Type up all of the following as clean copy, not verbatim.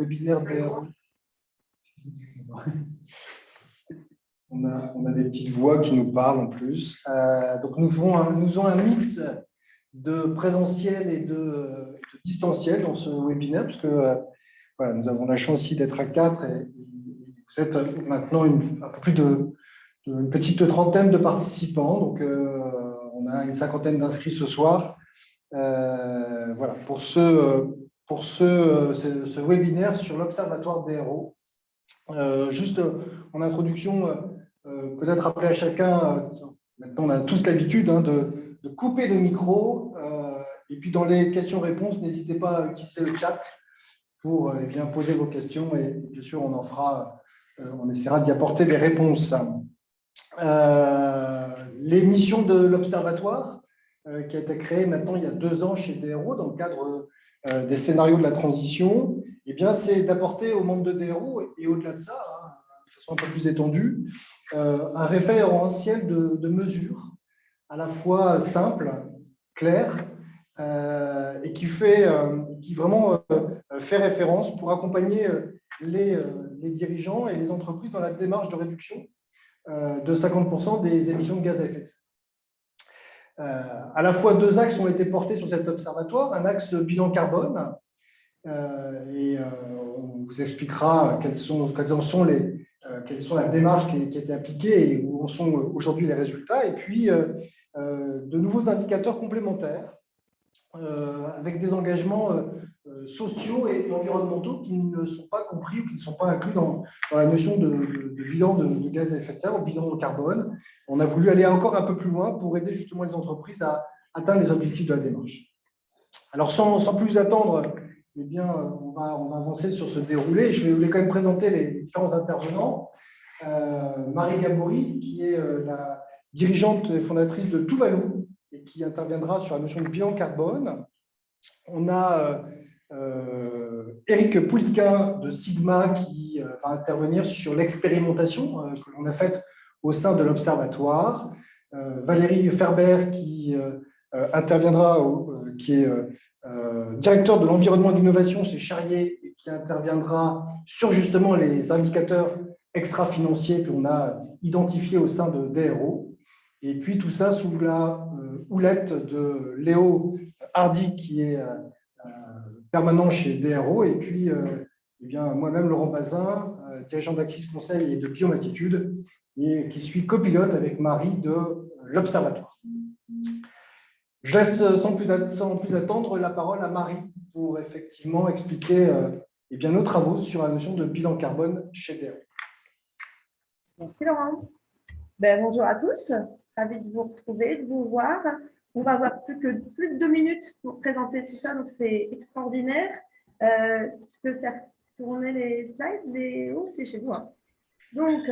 webinaire DRO. On a des petites voix qui nous parlent en plus. Donc, nous faisons un mix de présentiel et de distanciel dans ce webinaire, parce que voilà, nous avons la chance ici d'être à 4 et vous êtes maintenant un peu plus une petite trentaine de participants. Donc, on a une cinquantaine d'inscrits ce soir. Voilà, pour ce webinaire sur l'Observatoire DRO. Juste en introduction, peut-être rappeler à chacun, maintenant on a tous l'habitude de couper le micro, et puis dans les questions-réponses, n'hésitez pas à utiliser le chat pour bien poser vos questions, et bien sûr on essaiera d'y apporter des réponses. Les missions de l'Observatoire, qui a été créé maintenant il y a 2 ans chez DRO dans le cadre des scénarios de la transition, eh bien, c'est d'apporter aux membres de DRO et au-delà de ça, de façon un peu plus étendue, un référentiel de mesures à la fois simple, clair, et qui vraiment fait référence pour accompagner les dirigeants et les entreprises dans la démarche de réduction de 50% des émissions de gaz à effet de serre. À la fois 2 axes ont été portés sur cet observatoire, un axe bilan carbone, et on vous expliquera quelles sont la démarche qui a été appliquée et où en sont aujourd'hui les résultats, et puis de nouveaux indicateurs complémentaires avec des engagements sociaux et environnementaux qui ne sont pas compris ou qui ne sont pas inclus dans la notion de bilan de gaz à effet de serre, au bilan carbone. On a voulu aller encore un peu plus loin pour aider justement les entreprises à atteindre les objectifs de la démarche. Alors, sans plus attendre, eh bien, on va avancer sur ce déroulé. Je vais quand même présenter les différents intervenants. Marie Gabory, qui est la dirigeante et fondatrice de Tuvalu, et qui interviendra sur la notion de bilan carbone. On a Eric Poulika de Sigma qui va intervenir sur l'expérimentation que l'on a faite au sein de l'Observatoire. Valérie Ferber qui interviendra, qui est directeur de l'environnement et de l'innovation chez Charrier, et qui interviendra sur justement les indicateurs extra-financiers que l'on a identifiés au sein de DRO. Et puis tout ça sous la houlette de Léo Hardy, qui est permanent chez DRO, et puis eh bien, moi-même, Laurent Bazin, dirigeant d'Axis Conseil et de Biomatitude, et qui suis copilote avec Marie de l'Observatoire. Je laisse sans plus attendre la parole à Marie pour effectivement expliquer eh bien, nos travaux sur la notion de bilan carbone chez DRO. Merci Laurent. Bonjour à tous, ravi de vous retrouver, de vous voir. On va avoir plus de 2 minutes pour présenter tout ça, donc c'est extraordinaire. Si tu peux faire tourner les slides, Léo, c'est chez vous. Hein. Donc,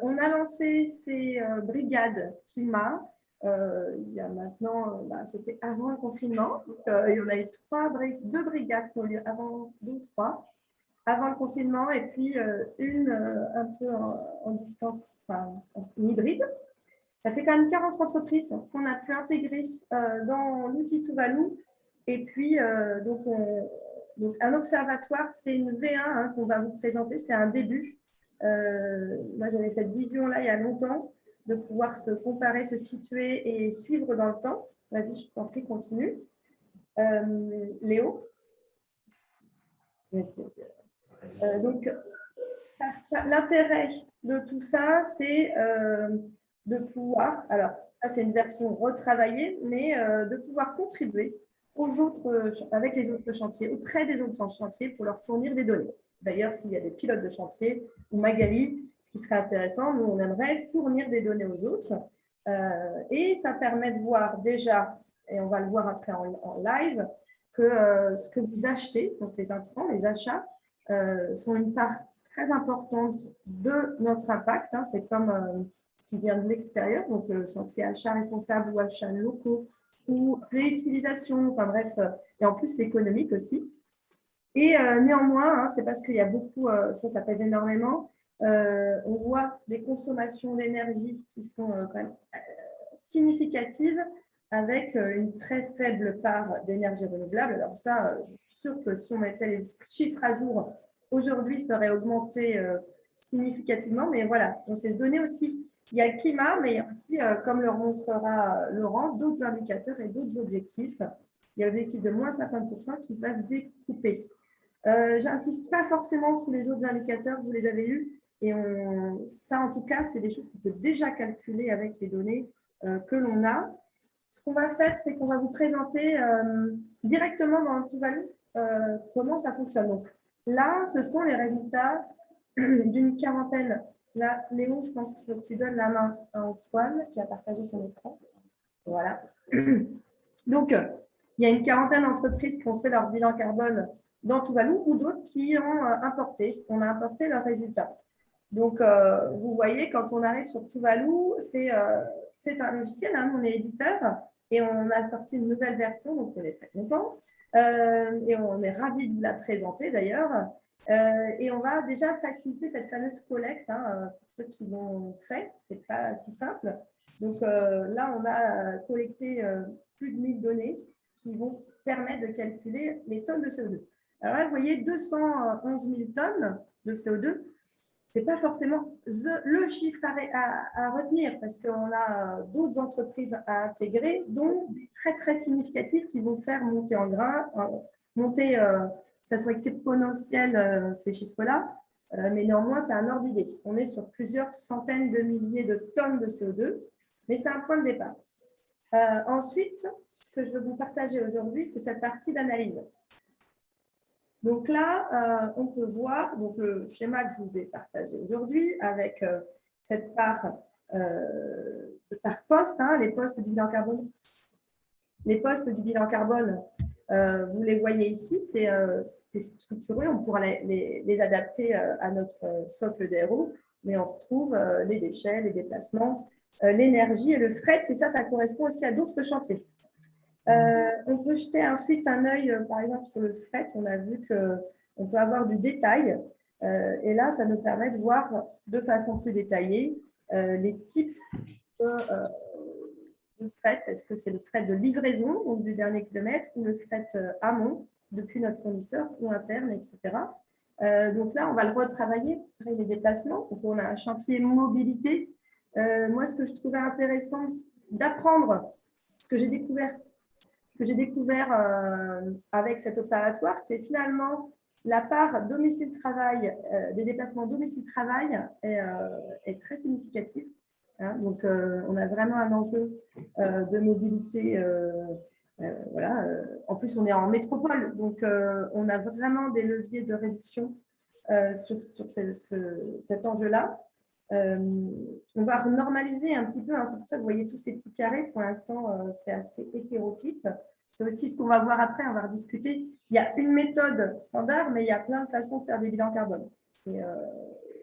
on a lancé ces brigades climat. Il y a maintenant, c'était avant le confinement. Donc, il y en a eu 2 brigades qui ont lieu avant, 2 ou 3, avant le confinement, et puis une un peu en distance, enfin, en hybride. Ça fait quand même 40 entreprises qu'on a pu intégrer dans l'outil Tuvalu. Et puis, donc un observatoire, c'est une V1 qu'on va vous présenter, c'est un début. Moi, j'avais cette vision-là il y a longtemps, de pouvoir se comparer, se situer et suivre dans le temps. Vas-y, je t'en prie, continue. Léo. Donc, l'intérêt de tout ça, c'est de pouvoir, alors ça c'est une version retravaillée, mais de pouvoir contribuer avec les autres chantiers, auprès des autres chantiers pour leur fournir des données. D'ailleurs, s'il y a des pilotes de chantier ou Magali, ce qui serait intéressant, nous on aimerait fournir des données aux autres et ça permet de voir déjà, et on va le voir après en live, que ce que vous achetez, donc les intrants, les achats, sont une part très importante de notre impact. Hein. C'est comme qui vient de l'extérieur, donc chantier achat responsable ou achats locaux ou réutilisation, enfin bref, et en plus c'est économique aussi. Et néanmoins, hein, c'est parce qu'il y a beaucoup, ça pèse énormément, on voit des consommations d'énergie qui sont quand même significatives avec une très faible part d'énergie renouvelable. Alors ça, je suis sûre que si on mettait les chiffres à jour, aujourd'hui serait augmenté significativement. Mais voilà, on s'est donné aussi, il y a le climat, mais il y a aussi, comme le remontrera Laurent, d'autres indicateurs et d'autres objectifs. Il y a l'objectif de moins 50% qui va se découper. J'insiste pas forcément sur les autres indicateurs, vous les avez eus. Et ça, en tout cas, c'est des choses qu'on peut déjà calculer avec les données que l'on a. Ce qu'on va faire, c'est qu'on va vous présenter directement dans Tuvalu comment ça fonctionne. Donc là, ce sont les résultats d'une quarantaine. Là, Léo, je pense qu'il faut que tu donnes la main à Antoine qui a partagé son écran. Voilà. Donc, il y a une quarantaine d'entreprises qui ont fait leur bilan carbone dans Tuvalu ou d'autres qui ont importé. On a importé leurs résultats. Donc, vous voyez, quand on arrive sur Tuvalu, c'est un logiciel, hein, on est éditeur et on a sorti une nouvelle version, donc on est très content. Et on est ravis de vous la présenter d'ailleurs. Et on va déjà faciliter cette fameuse collecte hein, pour ceux qui l'ont fait. Ce n'est pas si simple. Donc là, on a collecté plus de 1000 données qui vont permettre de calculer les tonnes de CO2. Alors là, vous voyez 211 000 tonnes de CO2. Ce n'est pas forcément le chiffre à retenir parce qu'on a d'autres entreprises à intégrer, dont des très, très significatives qui vont faire monter en grain, monter de façon exponentielle ces chiffres-là. Mais néanmoins, c'est un ordre d'idée. On est sur plusieurs centaines de milliers de tonnes de CO2, mais c'est un point de départ. Ensuite, ce que je veux vous partager aujourd'hui, c'est cette partie d'analyse. Donc là, on peut voir donc, le schéma que je vous ai partagé aujourd'hui avec cette part par poste, hein, les postes du bilan carbone. Les postes du bilan carbone, vous les voyez ici, c'est structuré, on pourra les adapter à notre socle d'héros, mais on retrouve les déchets, les déplacements, l'énergie et le fret, et ça correspond aussi à d'autres chantiers. On peut jeter ensuite un œil, par exemple, sur le fret. On a vu qu'on peut avoir du détail. Et là, ça nous permet de voir de façon plus détaillée les types de fret. Est-ce que c'est le fret de livraison, donc du dernier kilomètre, ou le fret amont, depuis notre fournisseur, ou interne, etc. Donc là, on va le retravailler, les déplacements. Donc, on a un chantier mobilité. Moi, ce que je trouvais intéressant d'apprendre, ce que j'ai découvert avec cet observatoire, c'est finalement la part domicile-travail, des déplacements domicile-travail est très significative. Hein, donc, on a vraiment un enjeu de mobilité. Voilà. En plus, on est en métropole, donc on a vraiment des leviers de réduction sur cet enjeu-là. On va normaliser un petit peu, hein, c'est pour ça que vous voyez tous ces petits carrés. Pour l'instant, c'est assez hétéroclite. C'est aussi ce qu'on va voir après, on va rediscuter. Il y a une méthode standard, mais il y a plein de façons de faire des bilans carbone. Et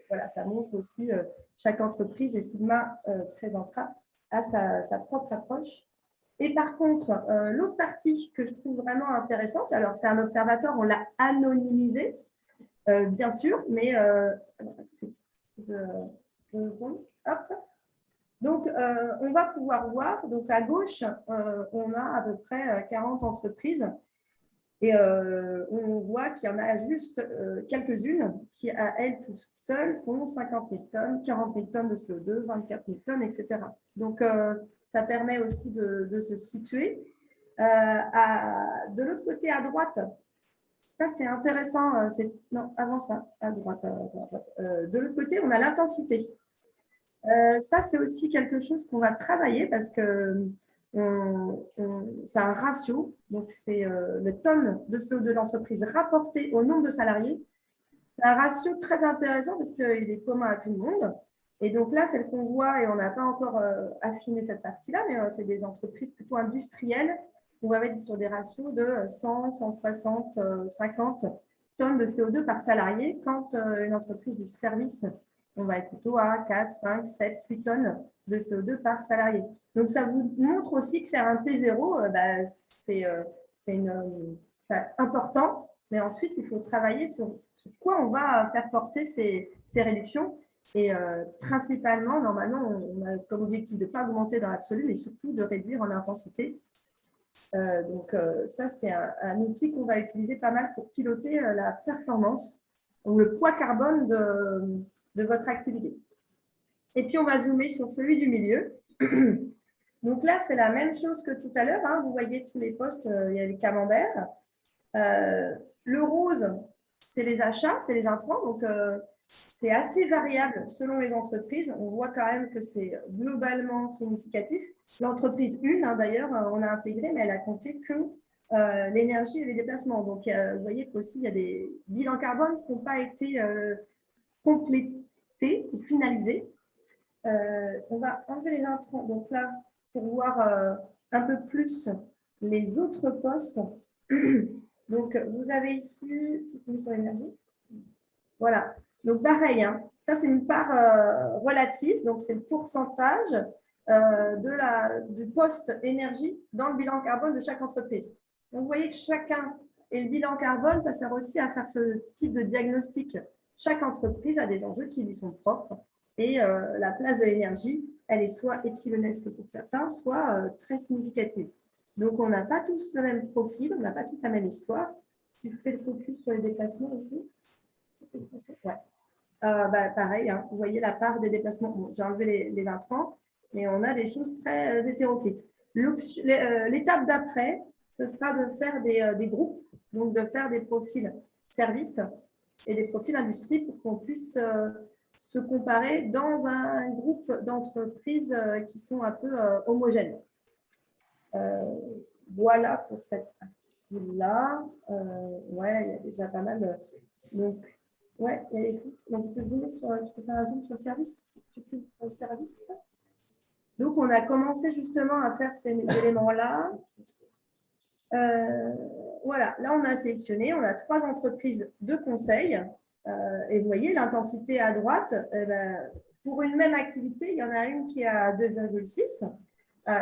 voilà, ça montre aussi chaque entreprise, et Sigma présentera à sa propre approche. Et par contre, l'autre partie que je trouve vraiment intéressante, alors c'est un observatoire, on l'a anonymisé, bien sûr, mais tout de suite. Hop. Donc, on va pouvoir voir, donc à gauche, on a à peu près 40 entreprises et on voit qu'il y en a juste quelques-unes qui, à elles toutes seules, font 50 000 tonnes, 40 000 tonnes de CO2, 24 000 tonnes, etc. Donc, ça permet aussi de se situer. De l'autre côté, à droite, ça, c'est intéressant. Non, avant ça, à droite. De l'autre côté, on a l'intensité. Ça, c'est aussi quelque chose qu'on va travailler parce que c'est un ratio. Donc, c'est le tonne de CO2 de l'entreprise rapporté au nombre de salariés. C'est un ratio très intéressant parce qu'il est commun à tout le monde. Et donc là, celle qu'on voit, et on n'a pas encore affiné cette partie-là, mais c'est des entreprises plutôt industrielles. On va être sur des ratios de 100, 160, 50 tonnes de CO2 par salarié. Quand une entreprise du service, on va être plutôt à 4, 5, 7, 8 tonnes de CO2 par salarié. Donc, ça vous montre aussi que faire un T0, c'est important. Mais ensuite, il faut travailler sur quoi on va faire porter ces réductions. Et principalement, normalement, on a comme objectif de ne pas augmenter dans l'absolu, mais surtout de réduire en intensité. Donc, ça, c'est un outil qu'on va utiliser pas mal pour piloter la performance donc le poids carbone de votre activité. Et puis, on va zoomer sur celui du milieu. Donc là, c'est la même chose que tout à l'heure. Hein. Vous voyez tous les postes, il y a les camemberts. Le rose, c'est les achats, c'est les intrants. Donc, c'est assez variable selon les entreprises. On voit quand même que c'est globalement significatif. L'entreprise 1, hein, d'ailleurs, on a intégré, mais elle a compté que l'énergie et les déplacements. Donc, vous voyez qu'aussi, il y a des bilans carbone qui n'ont pas été complétés ou finalisés. On va enlever les intrants. Donc là, pour voir un peu plus les autres postes. Donc, vous avez ici, sur l'énergie. Voilà. Donc, pareil, hein, ça, c'est une part relative. Donc, c'est le pourcentage du poste énergie dans le bilan carbone de chaque entreprise. Donc, vous voyez que chacun, et le bilan carbone, ça sert aussi à faire ce type de diagnostic. Chaque entreprise a des enjeux qui lui sont propres. Et la place de l'énergie, elle est soit epsilonesque pour certains, soit très significative. Donc, on n'a pas tous le même profil, on n'a pas tous la même histoire. Tu fais le focus sur les déplacements aussi. Ouais. Pareil, hein, vous voyez la part des déplacements. Bon, j'ai enlevé les intrants, mais on a des choses très hétéroclites. L'étape d'après, ce sera de faire des groupes, donc de faire des profils services et des profils industrie pour qu'on puisse se comparer dans un groupe d'entreprises qui sont un peu homogènes. Voilà pour cette partie-là. Ouais, il y a déjà pas mal. Donc, ouais, il y a les flux. Donc, tu peux faire un zoom sur le service, si tu fais le service. Donc, on a commencé justement à faire ces éléments-là. Voilà, là, on a sélectionné, on a 3 entreprises de conseil. Et vous voyez, l'intensité à droite, pour une même activité, il y en a une qui est à 2,6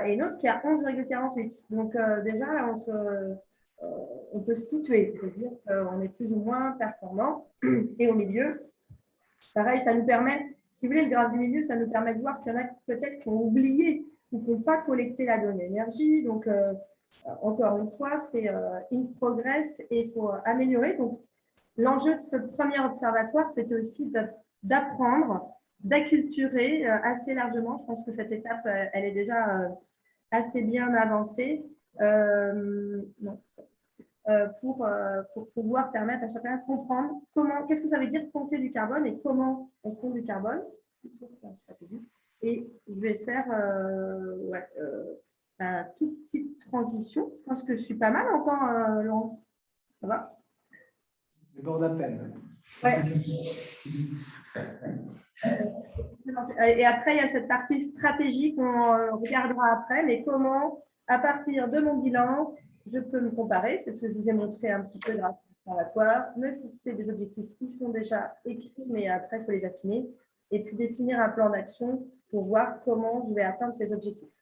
et une autre qui est à 11,48. Donc, déjà, là, on peut se situer, on peut dire qu'on est plus ou moins performant. Et au milieu, pareil, ça nous permet, si vous voulez, le graphe du milieu, ça nous permet de voir qu'il y en a peut-être qui ont oublié ou qui n'ont pas collecté la donnée énergie. Donc, encore une fois, c'est in progress et il faut améliorer. Donc, l'enjeu de ce premier observatoire, c'était aussi d'apprendre, d'acculturer assez largement. Je pense que cette étape, elle est déjà assez bien avancée. Pour pouvoir permettre à chacun de comprendre qu'est-ce que ça veut dire compter du carbone et comment on compte du carbone. Et je vais faire une toute petite transition. Je pense que je suis pas mal en temps long. Ça va? Je déborde à peine. Ouais. Et après, il y a cette partie stratégique qu'on regardera après, mais comment, à partir de mon bilan, je peux me comparer, c'est ce que je vous ai montré un petit peu grâce à l'observatoire, me fixer des objectifs qui sont déjà écrits, mais après, il faut les affiner, et puis définir un plan d'action pour voir comment je vais atteindre ces objectifs.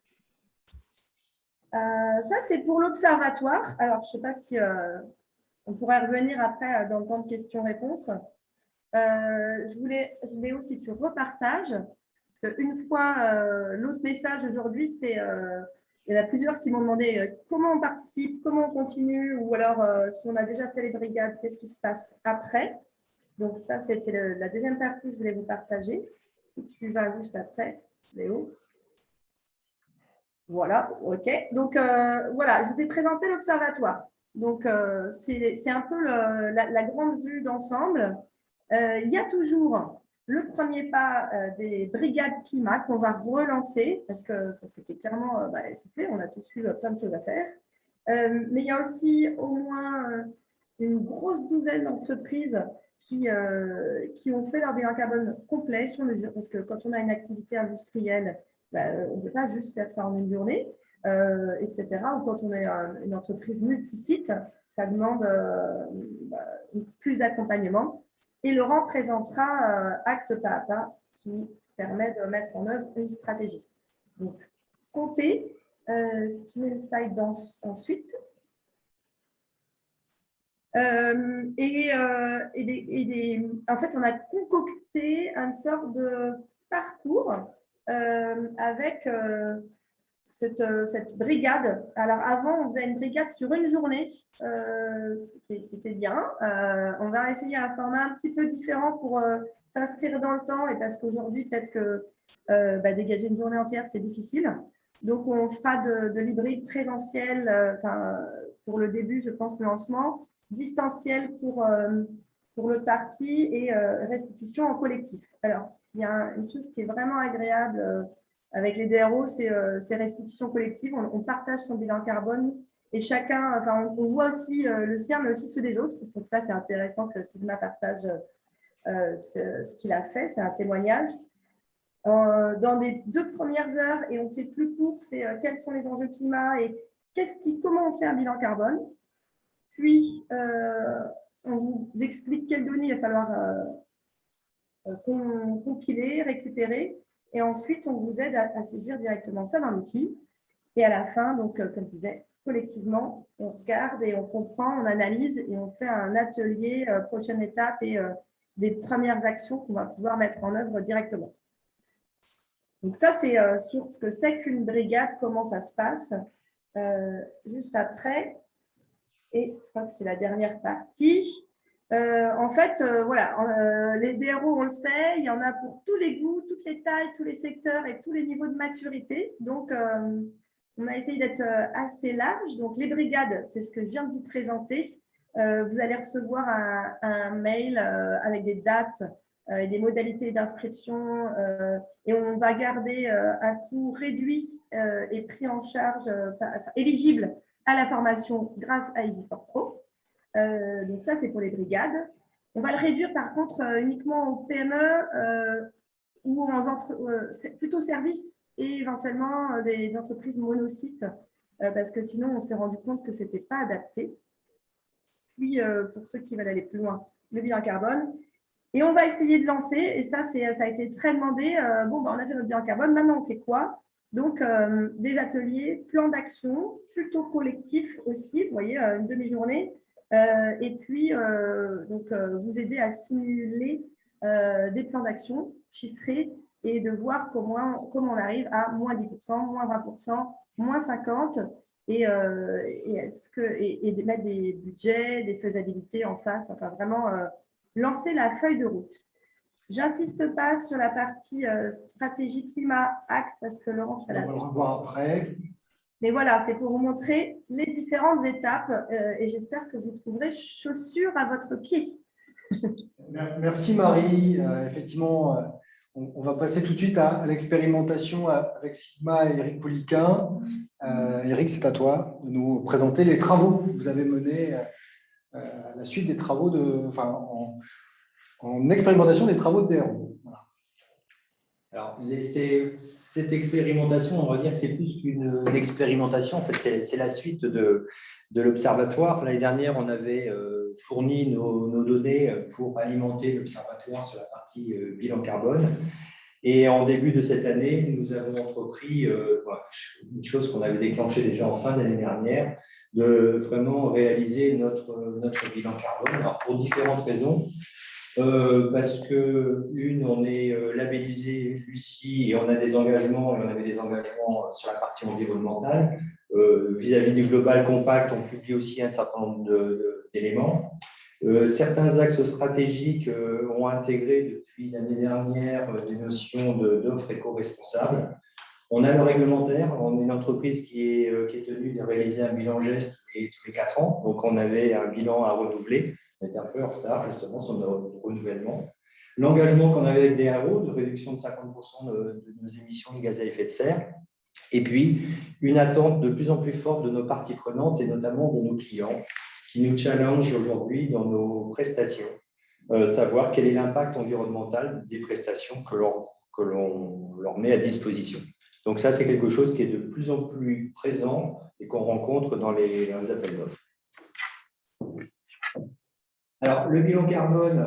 Ça, c'est pour l'observatoire. Alors, je ne sais pas si on pourrait revenir après dans le temps de questions-réponses. Je voulais, Léo, si tu repartages, parce qu'une fois, l'autre message aujourd'hui, c'est il y en a plusieurs qui m'ont demandé comment on participe, comment on continue, ou alors si on a déjà fait les brigades, qu'est-ce qui se passe après. Donc ça, c'était la deuxième partie que je voulais vous partager. Tu vas juste après, Léo. Voilà, ok. Donc voilà, je vous ai présenté l'observatoire. Donc c'est un peu la grande vue d'ensemble. Il y a toujours le premier pas des brigades climat qu'on va relancer parce que ça s'était clairement essoufflé. On a tous eu plein de choses à faire. Mais il y a aussi au moins une grosse douzaine d'entreprises qui ont fait leur bilan carbone complet sur mesure parce que quand on a une activité industrielle, on ne peut pas juste faire ça en une journée, etc. Ou quand on est une entreprise multisite, ça demande plus d'accompagnement. Et Laurent présentera acte pas à pas qui permet de mettre en œuvre une stratégie. Donc, comptez, si tu mets le slide ensuite. En fait, on a concocté une sorte de parcours avec cette brigade. Alors avant, on faisait une brigade sur une journée, c'était bien. On va essayer un format un petit peu différent pour s'inscrire dans le temps, et parce qu'aujourd'hui, peut-être que dégager une journée entière, c'est difficile. Donc, on fera de l'hybride présentiel pour le début, je pense, le lancement, distanciel pour le parti et restitution en collectif. Alors, il y a une chose qui est vraiment agréable avec les DRO, c'est restitutions collectives. On partage son bilan carbone et chacun, on voit aussi le sien, mais aussi ceux des autres. Donc ça, c'est intéressant que Sigma partage ce qu'il a fait. C'est un témoignage. Dans les 2 premières heures, et on fait plus court, c'est quels sont les enjeux climat et comment on fait un bilan carbone. Puis, on vous explique quelles données il va falloir compiler, récupérer. Et ensuite, on vous aide à saisir directement ça dans l'outil. Et à la fin, donc, comme je disais, collectivement, on regarde et on comprend, on analyse et on fait un atelier, prochaine étape et des premières actions qu'on va pouvoir mettre en œuvre directement. Donc ça, c'est sur ce que c'est qu'une brigade, comment ça se passe. Juste après, et je crois que c'est la dernière partie. En fait, voilà, les DRO, on le sait, il y en a pour tous les goûts, toutes les tailles, tous les secteurs et tous les niveaux de maturité. Donc, on a essayé d'être assez large. Donc, les brigades, c'est ce que je viens de vous présenter. Vous allez recevoir un mail avec des dates et des modalités d'inscription. Et on va garder un coût réduit et pris en charge, éligible à la formation grâce à Easy4Pro. Donc ça, c'est pour les brigades. On va le réduire par contre uniquement aux PME ou plutôt services et éventuellement des entreprises monocytes parce que sinon, on s'est rendu compte que ce n'était pas adapté. Puis, pour ceux qui veulent aller plus loin, le bilan carbone. Et on va essayer de lancer, et ça a été très demandé. On a fait notre bilan carbone, maintenant on fait quoi? Donc, des ateliers, plans d'action, plutôt collectifs aussi, vous voyez, une demi-journée. Et puis, vous aider à simuler des plans d'action chiffrés et de voir comment on arrive à moins 10%, moins 20%, moins 50%, et de mettre des budgets, des faisabilités en face, enfin vraiment lancer la feuille de route. J'insiste pas sur la partie stratégie climat acte parce que Laurent, tu vas on va le revoir après. Mais voilà, c'est pour vous montrer les différentes étapes et j'espère que vous trouverez chaussures à votre pied. Merci Marie. Effectivement, on va passer tout de suite à l'expérimentation avec Sigma et Eric Poliquin. Eric, c'est à toi de nous présenter les travaux que vous avez menés à la suite des travaux en expérimentation des travaux de DRO. Voilà. Alors, cette expérimentation, on va dire que c'est plus qu'une expérimentation. En fait, c'est la suite de l'observatoire. L'année dernière, on avait fourni nos données pour alimenter l'observatoire sur la partie bilan carbone. Et en début de cette année, nous avons entrepris une chose qu'on avait déclenchée déjà en fin d'année dernière, de vraiment réaliser notre bilan carbone. Alors, pour différentes raisons. Parce que, on est labellisé Lucie et on a des engagements, et on avait des engagements sur la partie environnementale. Vis-à-vis du Global Compact, on publie aussi un certain nombre d'éléments. Certains axes stratégiques ont intégré depuis l'année dernière des notions d'offres éco-responsables. On a le réglementaire, on est une entreprise qui est tenue de réaliser un bilan geste tous les 4 ans, donc on avait un bilan à renouveler. On était un peu en retard justement sur notre renouvellement. L'engagement qu'on avait avec DRO de réduction de 50% de nos émissions de gaz à effet de serre. Et puis, une attente de plus en plus forte de nos parties prenantes et notamment de nos clients qui nous challengent aujourd'hui dans nos prestations, de savoir quel est l'impact environnemental des prestations que l'on leur met à disposition. Donc ça, c'est quelque chose qui est de plus en plus présent et qu'on rencontre dans les appels d'offres. Alors, le bilan carbone,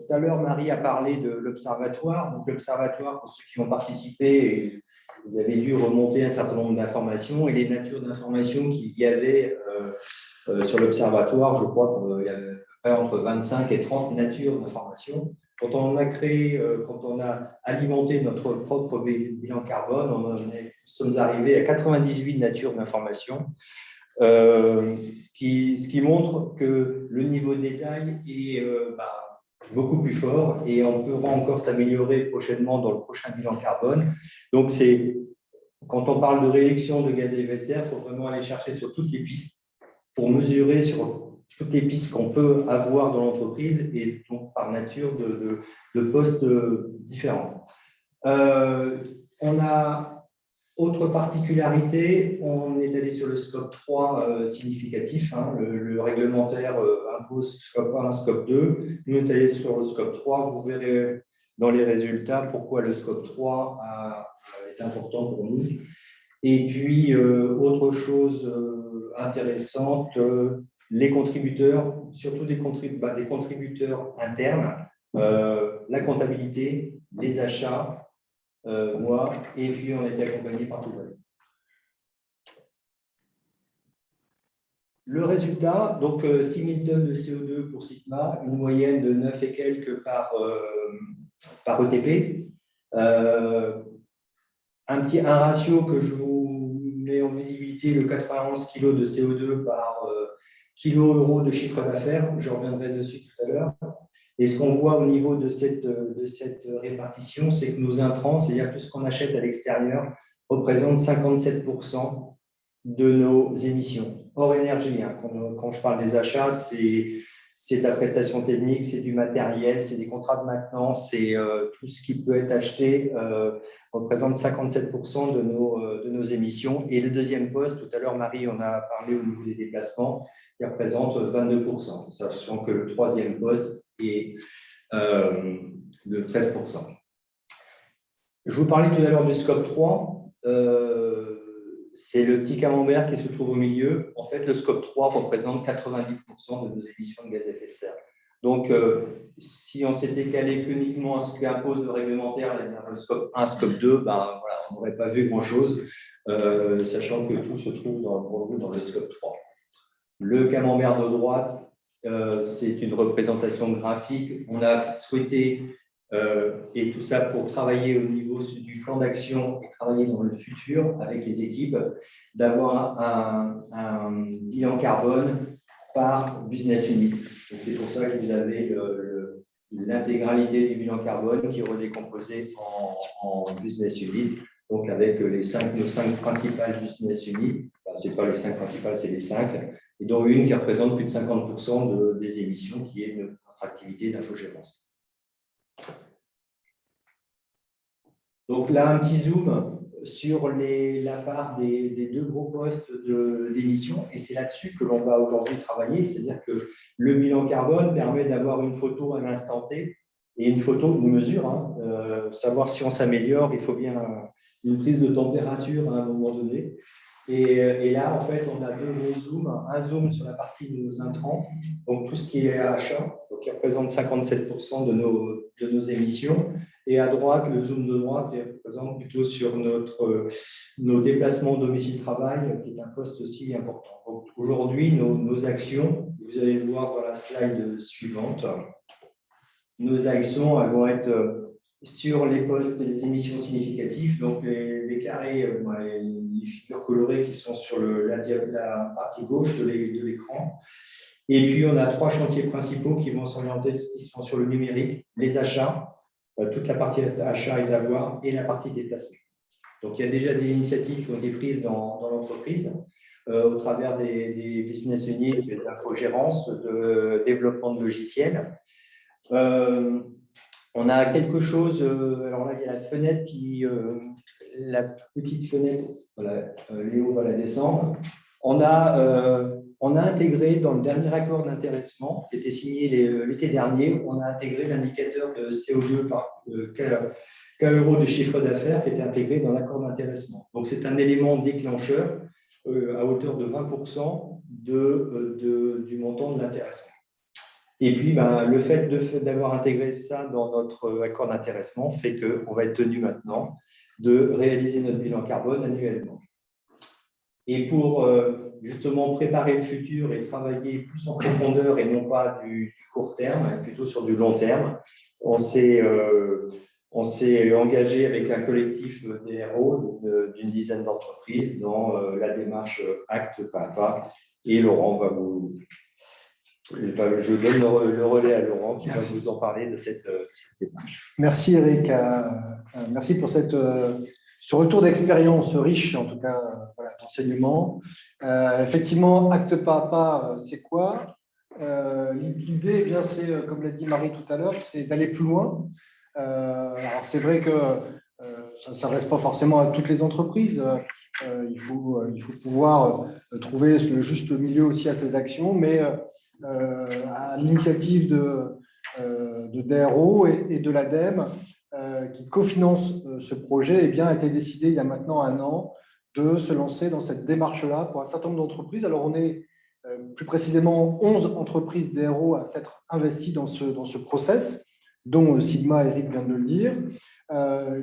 tout à l'heure, Marie a parlé de l'observatoire. Donc, l'observatoire, pour ceux qui ont participé, vous avez dû remonter un certain nombre d'informations et les natures d'informations qu'il y avait sur l'observatoire, je crois qu'il y a à peu près entre 25 et 30 natures d'informations. Quand on a créé, quand on a alimenté notre propre bilan carbone, nous sommes arrivés à 98 natures d'informations, ce qui montre que le niveau de détail est beaucoup plus fort et on pourra encore s'améliorer prochainement dans le prochain bilan carbone. Donc, quand on parle de réduction de gaz à effet de serre, il faut vraiment aller chercher sur toutes les pistes pour mesurer sur toutes les pistes qu'on peut avoir dans l'entreprise et donc par nature de postes différents. On a autre particularité, on est allé sur le scope 3 significatif. Le réglementaire impose scope 1, scope 2. Nous, on est allé sur le scope 3. Vous verrez dans les résultats pourquoi le scope 3 est important pour nous. Et puis, autre chose intéressante, les contributeurs, surtout des contributeurs internes, la comptabilité, les achats, moi, et puis on a été accompagné par tout le monde. Le résultat, donc 6 000 tonnes de CO2 pour Sigma, une moyenne de 9 et quelques par ETP. Un ratio que je vous mets en visibilité, le 91 kg de CO2 par kilo-euro de chiffre d'affaires. Je reviendrai dessus tout à l'heure. Et ce qu'on voit au niveau de cette répartition, c'est que nos intrants, c'est-à-dire tout ce qu'on achète à l'extérieur, représentent 57% de nos émissions, hors énergie. Quand je parle des achats, c'est de la prestation technique, c'est du matériel, c'est des contrats de maintenance, c'est tout ce qui peut être acheté représente 57% de nos émissions. Et le deuxième poste, tout à l'heure, Marie en a parlé au niveau des déplacements, qui représente 22%, sachant que le troisième poste est de 13%. Je vous parlais tout à l'heure du scope 3. C'est le petit camembert qui se trouve au milieu. En fait, le scope 3 représente 90% de nos émissions de gaz à effet de serre. Donc, si on s'était calé uniquement à ce qu'impose le réglementaire, le scope 1, scope 2, voilà, on n'aurait pas vu grand-chose, sachant que tout se trouve dans le scope 3. Le camembert de droite, c'est une représentation graphique. On a souhaité, et tout ça pour travailler au niveau du plan d'action et travailler dans le futur avec les équipes, d'avoir un bilan carbone par business unit. C'est pour ça que vous avez l'intégralité du bilan carbone qui est redécomposé en business unit, donc avec nos 5 principales business units. Ce n'est pas les 5 principales, c'est les 5, et dont une qui représente plus de 50% des émissions, qui est notre activité d'infogérance. Donc là, un petit zoom sur la part des deux gros postes d'émissions, et c'est là-dessus que l'on va aujourd'hui travailler, c'est-à-dire que le bilan carbone permet d'avoir une photo à l'instant T et une photo, une mesure, savoir si on s'améliore, il faut bien une prise de température à un moment donné. Et là, en fait, on a deux gros zooms. Un zoom sur la partie de nos intrants, donc tout ce qui est achat, donc qui représente 57% de nos émissions. Et à droite, le zoom de droite qui représente plutôt sur nos déplacements domicile-travail, qui est un poste aussi important. Donc aujourd'hui, nos actions, vous allez le voir dans la slide suivante, nos actions elles vont être sur les postes des émissions significatives, donc les carrés, les figures colorées qui sont sur la partie gauche de l'écran. Et puis, on a 3 chantiers principaux qui vont s'orienter, qui sont sur le numérique, les achats, toute la partie achat et d'avoir, et la partie déplacement. Donc, il y a déjà des initiatives qui ont été prises dans l'entreprise au travers des business units d'infogérance, de développement de logiciels. On a quelque chose, alors là, il y a la fenêtre la petite fenêtre, voilà, Léo va la descendre. On a intégré dans le dernier accord d'intéressement qui était signé l'été dernier, on a intégré l'indicateur de CO2 par K euros de chiffre d'affaires qui était intégré dans l'accord d'intéressement. Donc, c'est un élément déclencheur à hauteur de 20% du montant de l'intéressement. Et puis, le fait d'avoir intégré ça dans notre accord d'intéressement fait qu'on va être tenu maintenant de réaliser notre bilan carbone annuellement. Et pour justement préparer le futur et travailler plus en profondeur et non pas du court terme, mais plutôt sur du long terme, on s'est engagé avec un collectif DRO d'une dizaine d'entreprises dans la démarche acte pas à pas. Et Laurent va je donne le relais à Laurent qui va vous en parler de cette démarche. Merci Eric, merci pour ce retour d'expérience riche, en tout cas, voilà, d'enseignement. Effectivement, acte pas à pas, c'est quoi? L'idée, eh bien, c'est, comme l'a dit Marie tout à l'heure, c'est d'aller plus loin. Alors, c'est vrai que ça ne s'adresse pas forcément à toutes les entreprises. Il faut pouvoir trouver le juste milieu aussi à ces actions, mais à l'initiative de DRO et de l'ADEME, qui cofinancent ce projet, eh bien, a été décidé il y a maintenant 1 an de se lancer dans cette démarche-là pour un certain nombre d'entreprises. Alors, on est plus précisément 11 entreprises DRO à s'être investies dans ce process, dont Sigma, Eric vient de le dire.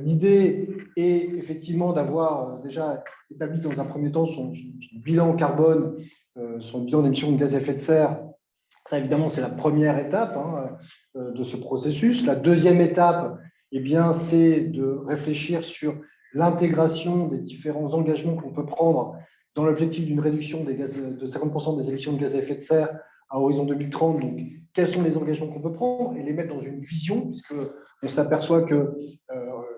L'idée est effectivement d'avoir déjà établi dans un premier temps son bilan carbone, son bilan d'émissions de gaz à effet de serre. Ça, évidemment, c'est la première étape de ce processus. La deuxième étape, eh bien, c'est de réfléchir sur l'intégration des différents engagements qu'on peut prendre dans l'objectif d'une réduction de 50% des émissions de gaz à effet de serre à horizon 2030. Donc, quels sont les engagements qu'on peut prendre et les mettre dans une vision, puisqu'on s'aperçoit que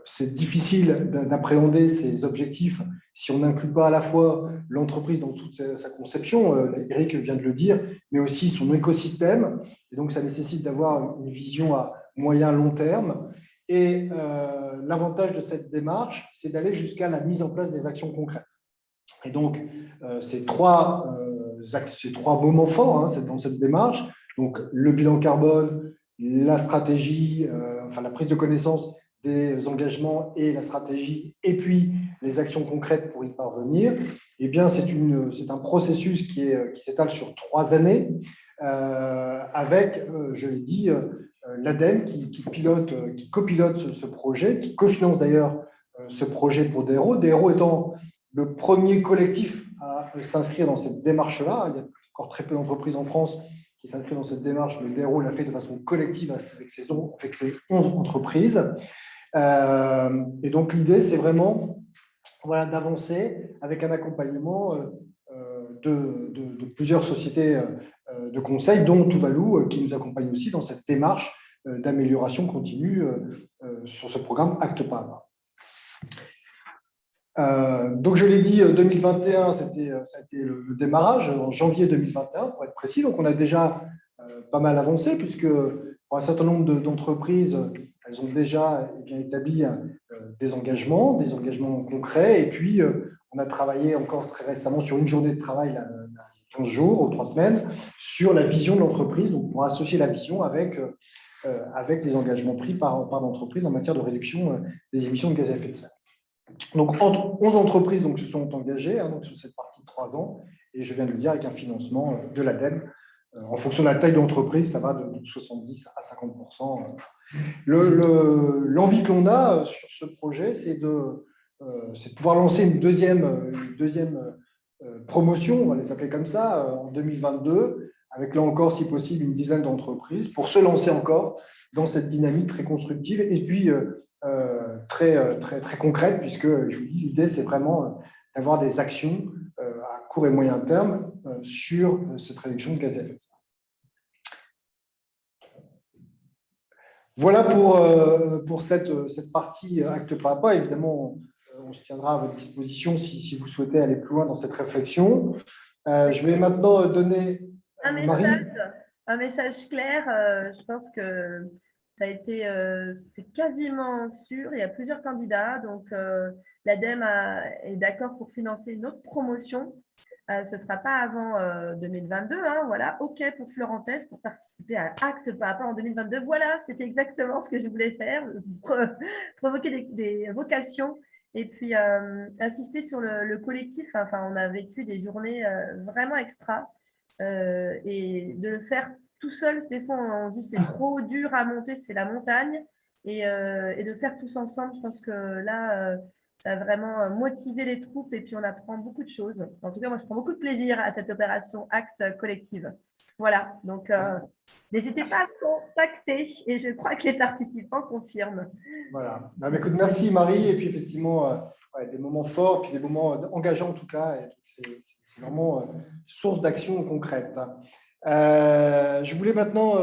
c'est difficile d'appréhender ces objectifs si on n'inclut pas à la fois l'entreprise dans toute sa conception, Eric vient de le dire, mais aussi son écosystème. Et donc, ça nécessite d'avoir une vision à moyen long terme. Et l'avantage de cette démarche, c'est d'aller jusqu'à la mise en place des actions concrètes. Et donc, ces trois moments forts dans cette démarche, donc le bilan carbone, la stratégie, enfin la prise de connaissance des engagements et la stratégie, et puis les actions concrètes pour y parvenir, eh bien, c'est un processus qui s'étale sur 3 années, avec, je l'ai dit, l'ADEME qui copilote ce projet, qui cofinance d'ailleurs ce projet pour DRO. DRO étant le premier collectif à s'inscrire dans cette démarche-là. Il y a encore très peu d'entreprises en France qui s'inscrivent dans cette démarche, mais DRO l'a fait de façon collective avec ses 11 entreprises. Et donc, l'idée, c'est vraiment d'avancer avec un accompagnement de plusieurs sociétés de conseil, dont Tuvalu, qui nous accompagne aussi dans cette démarche d'amélioration continue sur ce programme Acte pas à pas. Donc, je l'ai dit, 2021, ça a été le démarrage, en janvier 2021, pour être précis. Donc, on a déjà pas mal avancé, puisque pour un certain nombre d'entreprises, elles ont déjà établi des engagements concrets. Et puis, on a travaillé encore très récemment sur une journée de travail, là, 15 jours ou 3 semaines, sur la vision de l'entreprise, donc pour associer la vision avec les engagements pris par l'entreprise en matière de réduction des émissions de gaz à effet de serre. Donc, 11 entreprises se sont engagées donc, sur cette partie de 3 ans, et je viens de le dire, avec un financement de l'ADEME. En fonction de la taille d'entreprise, ça va de 70 à 50%. L'envie que l'on a sur ce projet, c'est de pouvoir lancer une deuxième promotion, on va les appeler comme ça, en 2022, avec là encore, si possible, une dizaine d'entreprises, pour se lancer encore dans cette dynamique très constructive et puis très concrète, puisque, je vous dis, l'idée, c'est vraiment d'avoir des actions à court et moyen terme sur cette réduction de gaz à effet de serre. Voilà pour cette partie acte pas à pas. Évidemment, on se tiendra à votre disposition si vous souhaitez aller plus loin dans cette réflexion. Je vais maintenant donner un message clair. Je pense que ça a été, c'est quasiment sûr. Il y a plusieurs candidats. Donc, l'ADEME est d'accord pour financer une autre promotion. Ce ne sera pas avant 2022. Voilà, OK pour Florentès pour participer à Acte pas à pas en 2022. Voilà, c'était exactement ce que je voulais faire, provoquer des vocations et puis insister sur le collectif. Enfin, on a vécu des journées vraiment extra et de le faire tout seul. Des fois, on dit c'est trop dur à monter, c'est la montagne. Et de faire tous ensemble, je pense que là, ça a vraiment motivé les troupes et puis on apprend beaucoup de choses. En tout cas, moi, je prends beaucoup de plaisir à cette opération Acte collective. Voilà, donc n'hésitez pas à me contacter et je crois que les participants confirment. Voilà. Ben, écoute, merci Marie. Et puis effectivement, ouais, des moments forts, puis des moments engageants en tout cas. Et c'est vraiment source d'action concrète. Je voulais maintenant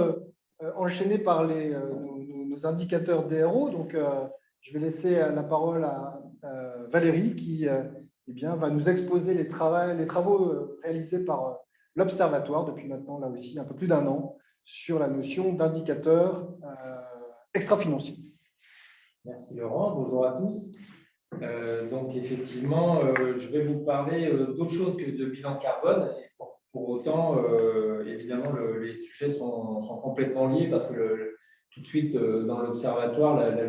enchaîner par nos indicateurs DRO. Donc, je vais laisser la parole à Valérie qui eh bien, va nous exposer les travaux réalisés par l'Observatoire depuis maintenant, là aussi, un peu plus d'1 an, sur la notion d'indicateur extra-financier. Merci Laurent, bonjour à tous. Donc effectivement, je vais vous parler d'autre chose que de bilan carbone. Et pour autant, évidemment, les sujets sont complètement liés parce que tout de suite, dans l'Observatoire, la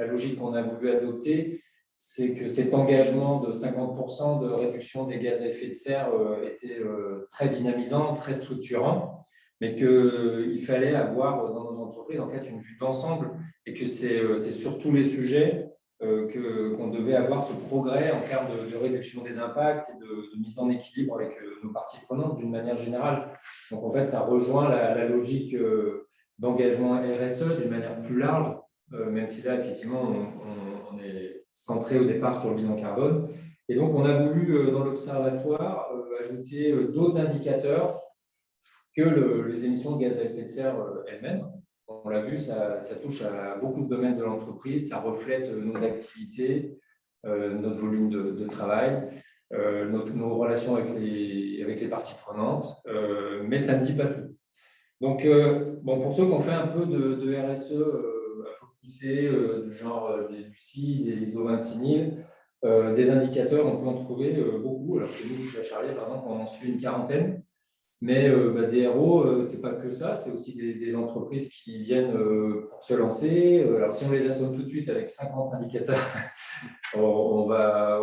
logique qu'on a voulu adopter, c'est que cet engagement de 50% de réduction des gaz à effet de serre était très dynamisant, très structurant, mais qu'il fallait avoir dans nos entreprises en fait une vue d'ensemble et que c'est sur tous les sujets qu'on devait avoir ce progrès en termes de réduction des impacts et de mise en équilibre avec nos parties prenantes d'une manière générale. Donc en fait, ça rejoint la logique d'engagement RSE d'une manière plus large, même si là, effectivement, on est centré au départ sur le bilan carbone. Et donc, on a voulu, dans l'Observatoire, ajouter d'autres indicateurs que les émissions de gaz à effet de serre elles-mêmes. On l'a vu, ça touche à beaucoup de domaines de l'entreprise, ça reflète nos activités, notre volume de travail, nos relations avec les parties prenantes, mais ça ne dit pas tout. Donc, bon, pour ceux qui ont fait un peu de RSE un peu poussé, du genre des Lucie, des ISO 26000, des indicateurs, on peut en trouver beaucoup. Alors, chez nous, chez la Charlière, par exemple, on en suit une quarantaine. Mais des RO, ce n'est pas que ça, c'est aussi des entreprises qui viennent pour se lancer. Alors, si on les assomme tout de suite avec 50 indicateurs, on va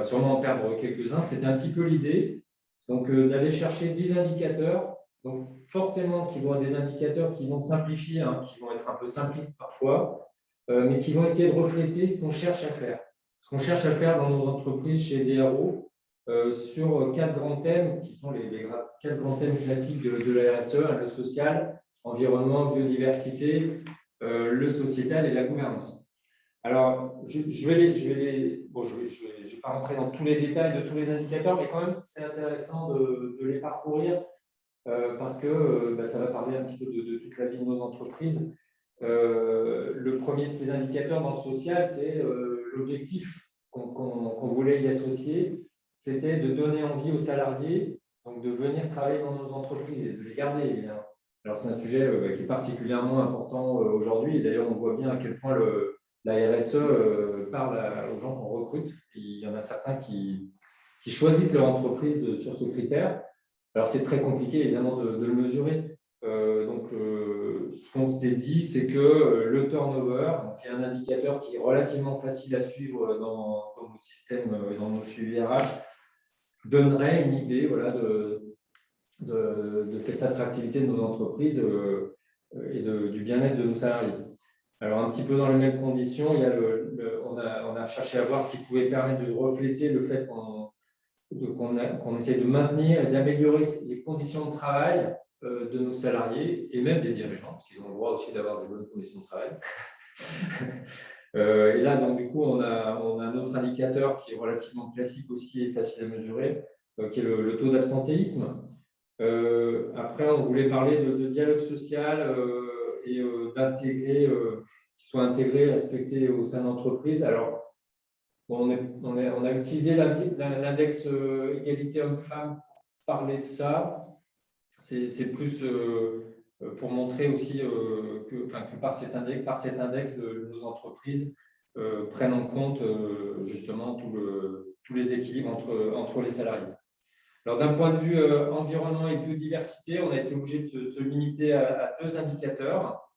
sûrement en perdre quelques-uns. C'était un petit peu l'idée. Donc, d'aller chercher 10 indicateurs. Donc, forcément, qui vont être des indicateurs qui vont simplifier, hein, qui vont être un peu simplistes parfois, mais qui vont essayer de refléter ce qu'on cherche à faire. Ce qu'on cherche à faire dans nos entreprises chez DRO. Sur 4 grands thèmes qui sont les 4 grands thèmes classiques de la RSE, hein, le social, environnement, biodiversité, le sociétal et la gouvernance. Alors, je vais pas rentrer dans tous les détails de tous les indicateurs, mais quand même, c'est intéressant de les parcourir parce que ça va parler un petit peu de toute la vie de nos entreprises. Le premier de ces indicateurs dans le social, c'est l'objectif qu'on voulait y associer. C'était de donner envie aux salariés donc de venir travailler dans nos entreprises et de les garder, évidemment. Alors, c'est un sujet qui est particulièrement important aujourd'hui. Et d'ailleurs, on voit bien à quel point la RSE parle aux gens qu'on recrute. Et il y en a certains qui choisissent leur entreprise sur ce critère. Alors, c'est très compliqué, évidemment, de le mesurer. Ce qu'on s'est dit, c'est que le turnover, qui est un indicateur qui est relativement facile à suivre dans nos systèmes et dans nos suivis RH, donnerait une idée de cette attractivité de nos entreprises et du bien-être de nos salariés. Alors, un petit peu dans les mêmes conditions, on a cherché à voir ce qui pouvait permettre de refléter le fait qu'on essaie de maintenir et d'améliorer les conditions de travail de nos salariés et même des dirigeants, parce qu'ils ont le droit aussi d'avoir des bonnes conditions de travail. Et là, donc, du coup, on a un autre indicateur qui est relativement classique aussi et facile à mesurer, qui est le taux d'absentéisme. Après, on voulait parler de dialogue social et d'intégrer, qui soit intégré, respecté au sein de l'entreprise. Alors, on a utilisé l'index égalité homme-femme pour parler de ça. C'est plus pour montrer aussi que par cet index, nos entreprises prennent en compte justement tous les équilibres entre les salariés. Alors, d'un point de vue environnement et biodiversité, on a été obligé de se limiter à 2 indicateurs.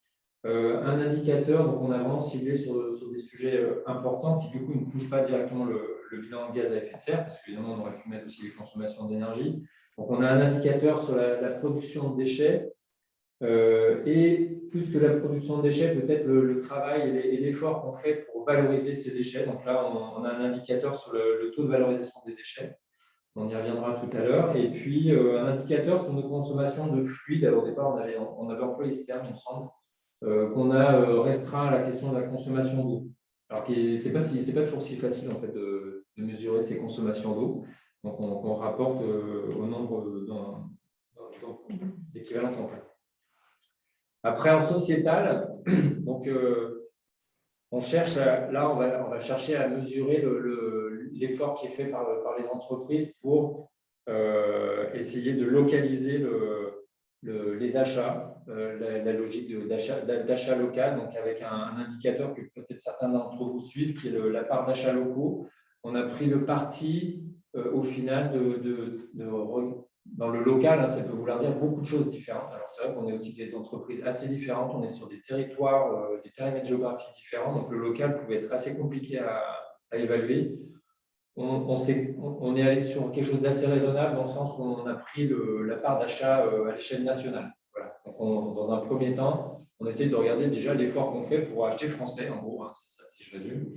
Un indicateur, donc on a vraiment ciblé sur des sujets importants qui, du coup, ne touchent pas directement le bilan de gaz à effet de serre, parce qu'évidemment, on aurait pu mettre aussi les consommations d'énergie. Donc, on a un indicateur sur la production de déchets et plus que la production de déchets, peut-être le travail et l'effort qu'on fait pour valoriser ces déchets. Donc là, on a un indicateur sur le taux de valorisation des déchets. On y reviendra tout à l'heure. Et puis, un indicateur sur nos consommations de fluides. Alors, au départ, on avait employé ce terme, il me semble, qu'on a restreint à la question de la consommation d'eau. Alors, ce n'est pas toujours si facile en fait, de mesurer ces consommations d'eau. Donc, on rapporte au nombre d'équivalents temps plein. Après, en sociétal, donc, on cherche, là, on va chercher à mesurer l'effort qui est fait par les entreprises pour essayer de localiser les achats, la logique d'achat local, donc avec un indicateur que peut-être certains d'entre vous suivent, qui est la part d'achats locaux. On a pris le parti, au final, dans le local, hein, ça peut vouloir dire beaucoup de choses différentes. Alors, c'est vrai qu'on est aussi des entreprises assez différentes, on est sur des territoires, des périmètres géographiques différents, donc le local pouvait être assez compliqué à évaluer. On est allé sur quelque chose d'assez raisonnable dans le sens où on a pris la part d'achat à l'échelle nationale. Voilà. Donc, dans un premier temps, on essaie de regarder déjà l'effort qu'on fait pour acheter français, en gros, hein, c'est ça si je résume,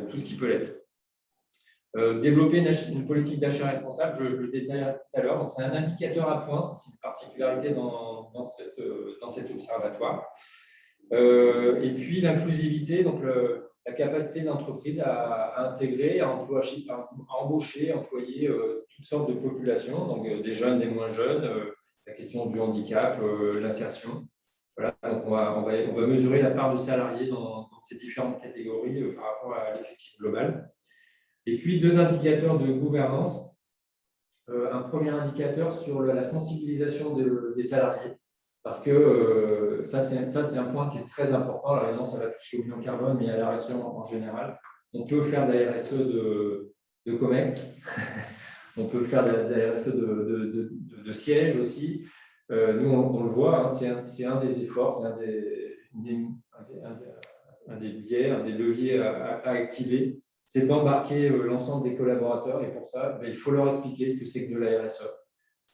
tout ce qui peut l'être. Développer une politique d'achat responsable, je le détaillerai tout à l'heure. Donc, c'est un indicateur à points, c'est une particularité dans cet observatoire. Et puis, l'inclusivité, donc la capacité d'entreprise à intégrer, à embaucher, à employer toutes sortes de populations, donc des jeunes, des moins jeunes, la question du handicap, l'insertion. Voilà, donc on va mesurer la part de salariés dans ces différentes catégories par rapport à l'effectif global. Et puis, 2 indicateurs de gouvernance. Un premier indicateur sur la sensibilisation des salariés, parce que ça, c'est un point qui est très important. Alors, évidemment, ça va toucher au bilan carbone, mais à la RSE en général. On peut faire de la RSE de COMEX, on peut faire de la RSE de siège aussi. Nous, on le voit, hein, c'est un des efforts, c'est un des biais, un des leviers à activer. C'est d'embarquer l'ensemble des collaborateurs et pour ça, il faut leur expliquer ce que c'est que de la RSE.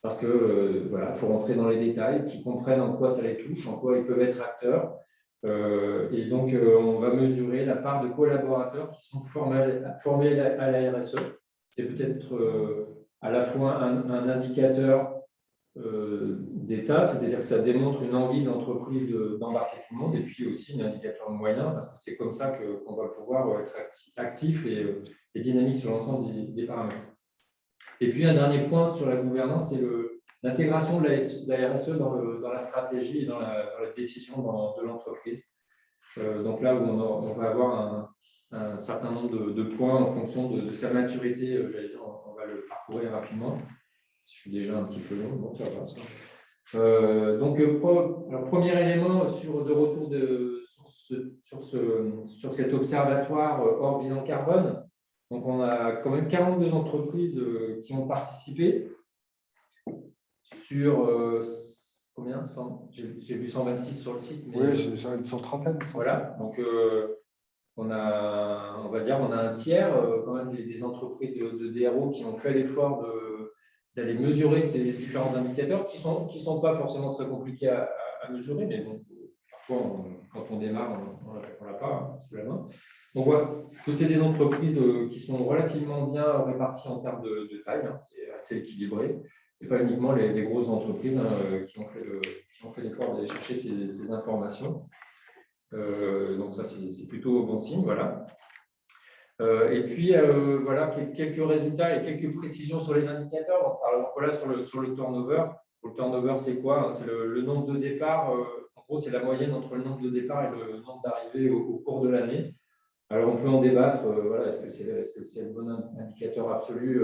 Parce que voilà, il faut rentrer dans les détails, qu'ils comprennent en quoi ça les touche, en quoi ils peuvent être acteurs. Et donc, on va mesurer la part de collaborateurs qui sont formés à la RSE. C'est peut-être à la fois un indicateur d'État, c'est-à-dire que ça démontre une envie de l'entreprise d'embarquer tout le monde, et puis aussi un indicateur moyen, parce que c'est comme ça qu'on va pouvoir être actif et dynamique sur l'ensemble des paramètres. Et puis un dernier point sur la gouvernance, c'est l'intégration de la RSE dans la stratégie et dans la décision de l'entreprise. Donc là où on va avoir un certain nombre de points en fonction de sa maturité, j'allais dire, on va le parcourir rapidement. Je suis déjà un petit peu long, bon, ça va. Ça. Donc, alors, premier élément de retour sur cet observatoire hors bilan carbone. Donc, on a quand même 42 entreprises qui ont participé sur combien? J'ai vu 126 sur le site. Mais, oui, c'est une trentaine. Voilà, donc on va dire on a un tiers quand même des entreprises de DRO qui ont fait l'effort d'aller mesurer ces différents indicateurs qui sont pas forcément très compliqués à mesurer, mais bon, parfois, quand on démarre, on l'a pas sous la main. Donc, voilà, que c'est des entreprises qui sont relativement bien réparties en termes de taille, hein, c'est assez équilibré. Ce n'est pas uniquement les grosses entreprises qui ont fait l'effort d'aller chercher ces informations. Donc, ça, c'est plutôt bon signe, voilà. Et puis, voilà, quelques résultats et quelques précisions sur les indicateurs. Donc, par exemple, voilà, sur le turnover. Le turnover, c'est quoi? C'est le nombre de départs. En gros, c'est la moyenne entre le nombre de départs et le nombre d'arrivées au cours de l'année. Alors, on peut en débattre. Voilà, est-ce que c'est le bon indicateur absolu?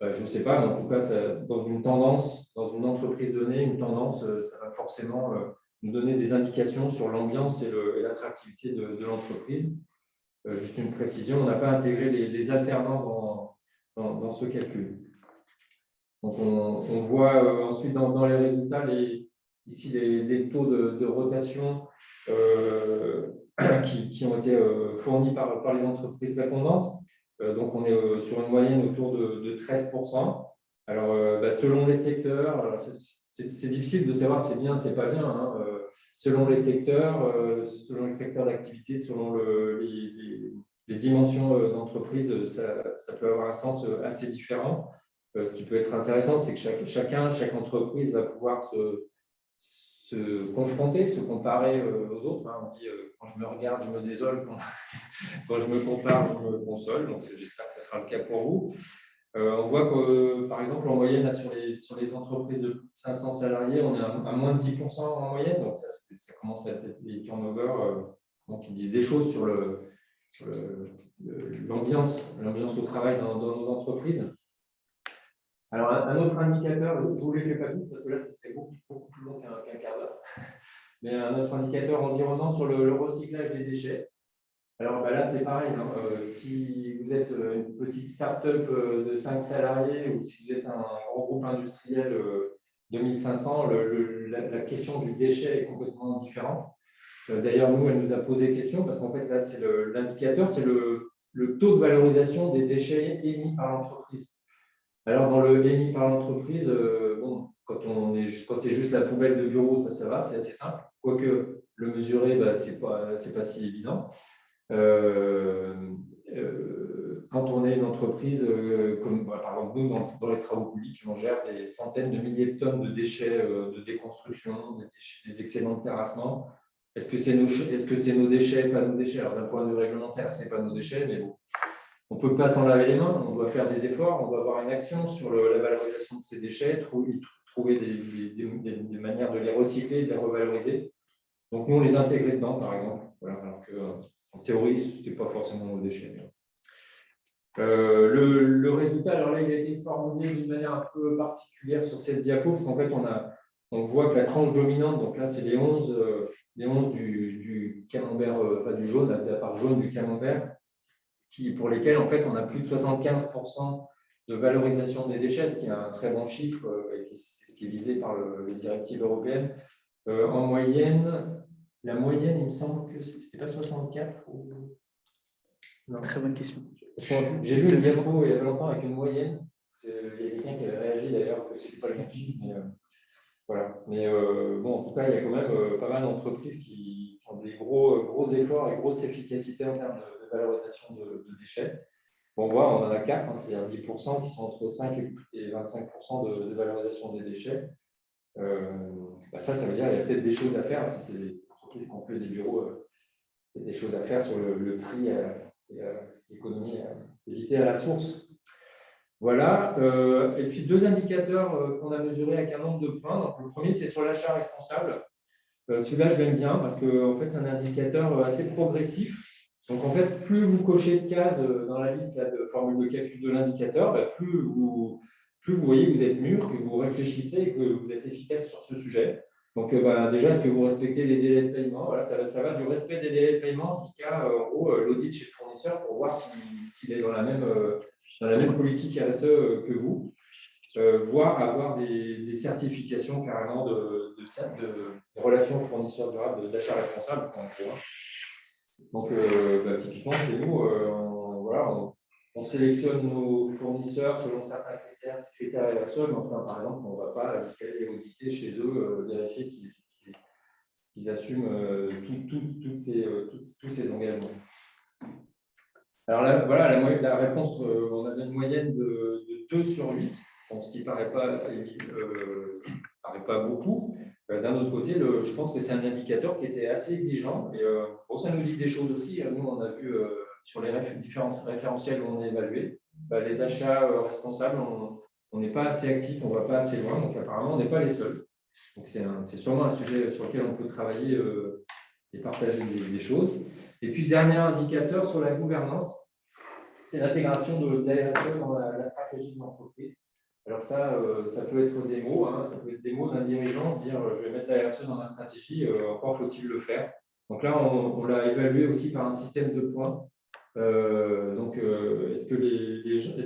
Je ne sais pas, mais en tout cas, dans une tendance, dans une entreprise donnée, une tendance, ça va forcément nous donner des indications sur l'ambiance et l'attractivité de l'entreprise. Juste une précision, on n'a pas intégré les alternants dans ce calcul. Donc, on voit ensuite dans les résultats, ici, les taux de rotation qui ont été fournis par les entreprises répondantes. Donc, on est sur une moyenne autour de 13%. Alors, selon les secteurs, c'est difficile de savoir c'est bien, c'est pas bien. Hein. Selon les secteurs d'activité, selon les dimensions d'entreprise, ça peut avoir un sens assez différent. Ce qui peut être intéressant, c'est que chaque entreprise va pouvoir se confronter, se comparer aux autres. On dit quand je me regarde, je me désole, quand je me compare, je me console. Donc, j'espère que ce sera le cas pour vous. On voit que, par exemple, en moyenne, là, sur les entreprises de plus de 500 salariés, on est à moins de 10% en moyenne. Donc, ça commence à être des turnovers qui disent des choses sur l'ambiance au travail dans nos entreprises. Alors, un autre indicateur, je ne vous les fais pas tous parce que là, ça serait beaucoup plus long qu'un quart d'heure. Mais un autre indicateur environnement sur le recyclage des déchets. Alors là, c'est pareil. Si vous êtes une petite start-up de 5 salariés ou si vous êtes un grand groupe industriel de 1500, la question du déchet est complètement différente. D'ailleurs, nous, elle nous a posé question parce qu'en fait, là, l'indicateur, c'est le taux de valorisation des déchets émis par l'entreprise. Alors, dans le émis par l'entreprise, quand c'est juste la poubelle de bureau, ça va, c'est assez simple. Quoique le mesurer, c'est pas si évident. Quand on est une entreprise, comme par exemple nous, dans les travaux publics, on gère des centaines de milliers de tonnes de déchets de déconstruction, des excédents de terrassement. Est-ce que c'est nos déchets, pas nos déchets? Alors, d'un point de vue réglementaire, ce n'est pas nos déchets, mais bon. On ne peut pas s'en laver les mains, on doit faire des efforts, on doit avoir une action sur la valorisation de ces déchets, trouver des manières de les recycler, de les revaloriser. Donc, nous, on les intégrait dedans, par exemple. Voilà, alors qu'en théorie, ce n'était pas forcément nos déchets. Le résultat, alors là, il a été formulé d'une manière un peu particulière sur cette diapo, parce qu'en fait, on voit que la tranche dominante, donc là, c'est les 11 du camembert, pas du jaune, la part jaune du camembert, pour lesquels en fait on a plus de 75% de valorisation des déchets, ce qui est un très bon chiffre, et c'est ce qui est visé par les directives européennes. En moyenne, la moyenne, il me semble que c'était pas 64 ou... Non. Très bonne question. J'ai vu une diapo il y a longtemps avec une moyenne. Il y a quelqu'un qui avait réagi d'ailleurs que ce n'était pas le même chiffre, mais voilà. Mais bon, en tout cas, il y a quand même pas mal d'entreprises qui ont des gros efforts et grosse efficacité en termes de valorisation de déchets. Bon, on voit, on en a 4, c'est-à-dire 10% qui sont entre 5 et 25% de valorisation des déchets. Ça veut dire qu'il y a peut-être des choses à faire. Si c'est des entreprises qui ont fait des bureaux, il y a des choses à faire sur le tri et l'économie, éviter à la source. Voilà. Et puis, 2 indicateurs qu'on a mesurés avec un nombre de points. Donc, le premier, c'est sur l'achat responsable. Celui-là, je l'aime bien parce que en fait, c'est un indicateur assez progressif. Donc, en fait, plus vous cochez de cases dans la liste de formule de calcul de l'indicateur, plus vous voyez que vous êtes mûr, que vous réfléchissez et que vous êtes efficace sur ce sujet. Donc, déjà, est-ce que vous respectez les délais de paiement? Voilà, ça va du respect des délais de paiement jusqu'à l'audit chez le fournisseur pour voir s'il est dans la même politique RSE que vous, voire avoir des certifications carrément de relations fournisseurs durables, d'achat responsable. Donc, typiquement, chez nous, on sélectionne nos fournisseurs selon certains critères RSE, mais enfin, par exemple, on ne va pas jusqu'à les auditer chez eux, vérifier qu'ils assument tous ces engagements. Alors là, voilà, la réponse, on a une moyenne de 2 sur 8, ce qui ne paraît pas beaucoup. D'un autre côté, je pense que c'est un indicateur qui était assez exigeant. Et ça nous dit des choses aussi. Nous, on a vu sur les différents référentiels où on est évalué, les achats responsables, on n'est pas assez actifs, on ne va pas assez loin. Donc, apparemment, on n'est pas les seuls. Donc, c'est sûrement un sujet sur lequel on peut travailler et partager des choses. Et puis, dernier indicateur sur la gouvernance, c'est l'intégration de la RSE dans la stratégie de l'entreprise. Alors ça peut être des mots, ça peut être des mots d'un dirigeant, dire je vais mettre la RSE dans ma stratégie, encore faut-il le faire. Donc là, on l'a évalué aussi par un système de points. Est-ce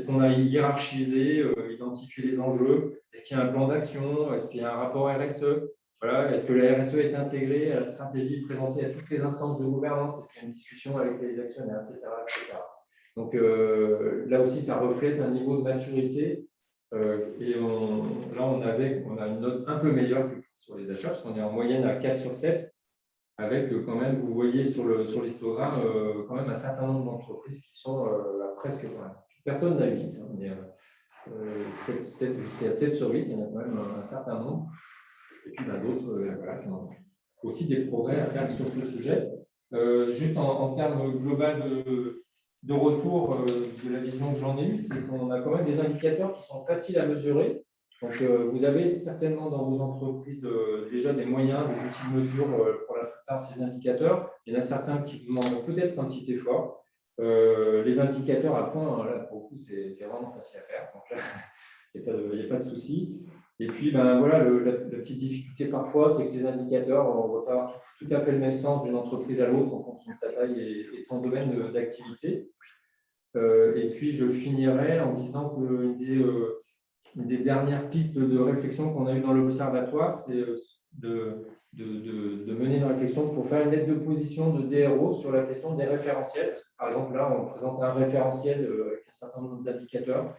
qu'on a hiérarchisé, identifié les enjeux? Est-ce qu'il y a un plan d'action? Est-ce qu'il y a un rapport RSE? Voilà. Est-ce que la RSE est intégrée à la stratégie présentée à toutes les instances de gouvernance? Est-ce qu'il y a une discussion avec les actionnaires, etc. Donc là aussi, ça reflète un niveau de maturité. Et là, on a une note un peu meilleure que sur les achats, parce qu'on est en moyenne à 4 sur 7, avec quand même, vous voyez sur l'histogramme, quand même un certain nombre d'entreprises qui sont presque, personne n'a 8, mais jusqu'à 7 sur 8, il y en a quand même un certain nombre. Et puis d'autres voilà, qui ont aussi des progrès à faire sur ce sujet. Juste en termes global de retour de la vision que j'en ai eue, c'est qu'on a quand même des indicateurs qui sont faciles à mesurer. Donc, vous avez certainement dans vos entreprises déjà des moyens, des outils de mesure pour la plupart de ces indicateurs. Il y en a certains qui demandent peut-être un petit effort. Les indicateurs à points, là, pour le coup, c'est vraiment facile à faire. Donc là, il n'y a pas de souci. Et puis, voilà, la petite difficulté parfois, c'est que ces indicateurs ne vont pas avoir tout à fait le même sens d'une entreprise à l'autre en fonction de sa taille et de son domaine d'activité. Et puis, je finirai en disant qu'une des dernières pistes de réflexion qu'on a eues dans l'Observatoire, c'est de mener une réflexion pour faire une lettre de position de DRO sur la question des référentiels. Parce que, par exemple, là, on présente un référentiel avec un certain nombre d'indicateurs.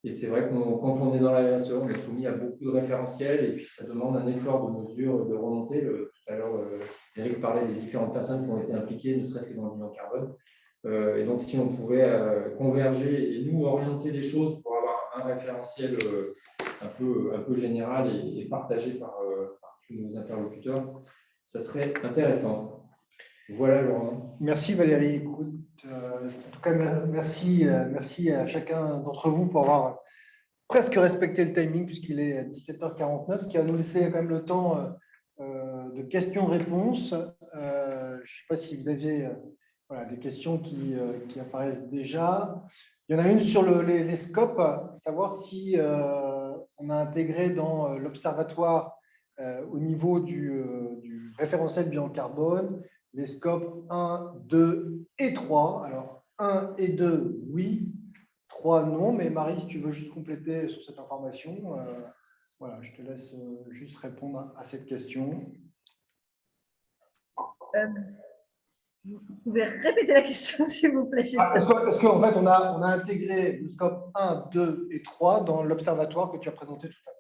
Et c'est vrai que quand on est dans la RSE, on est soumis à beaucoup de référentiels et puis ça demande un effort de mesure, de remontée. Tout à l'heure, Eric parlait des différentes personnes qui ont été impliquées, ne serait-ce que dans le bilan carbone. Et donc, si on pouvait converger et nous orienter les choses pour avoir un référentiel un peu général et partagé par tous nos interlocuteurs, ça serait intéressant. Voilà, Laurent. Merci Valérie. Écoute, en tout cas, merci à chacun d'entre vous pour avoir presque respecté le timing puisqu'il est 17h49, ce qui va nous laisser quand même le temps de questions-réponses. Je ne sais pas si vous aviez des questions qui apparaissent déjà. Il y en a une sur les scopes, savoir si on a intégré dans l'observatoire au niveau du référentiel bilan carbone les scopes 1, 2 et 3. Alors, 1 et 2, oui. 3, non. Mais Marie, si tu veux juste compléter sur cette information, voilà, je te laisse juste répondre à cette question. Vous pouvez répéter la question, s'il vous plaît. Parce qu'en fait, on a intégré le scope 1, 2 et 3 dans l'observatoire que tu as présenté tout à l'heure.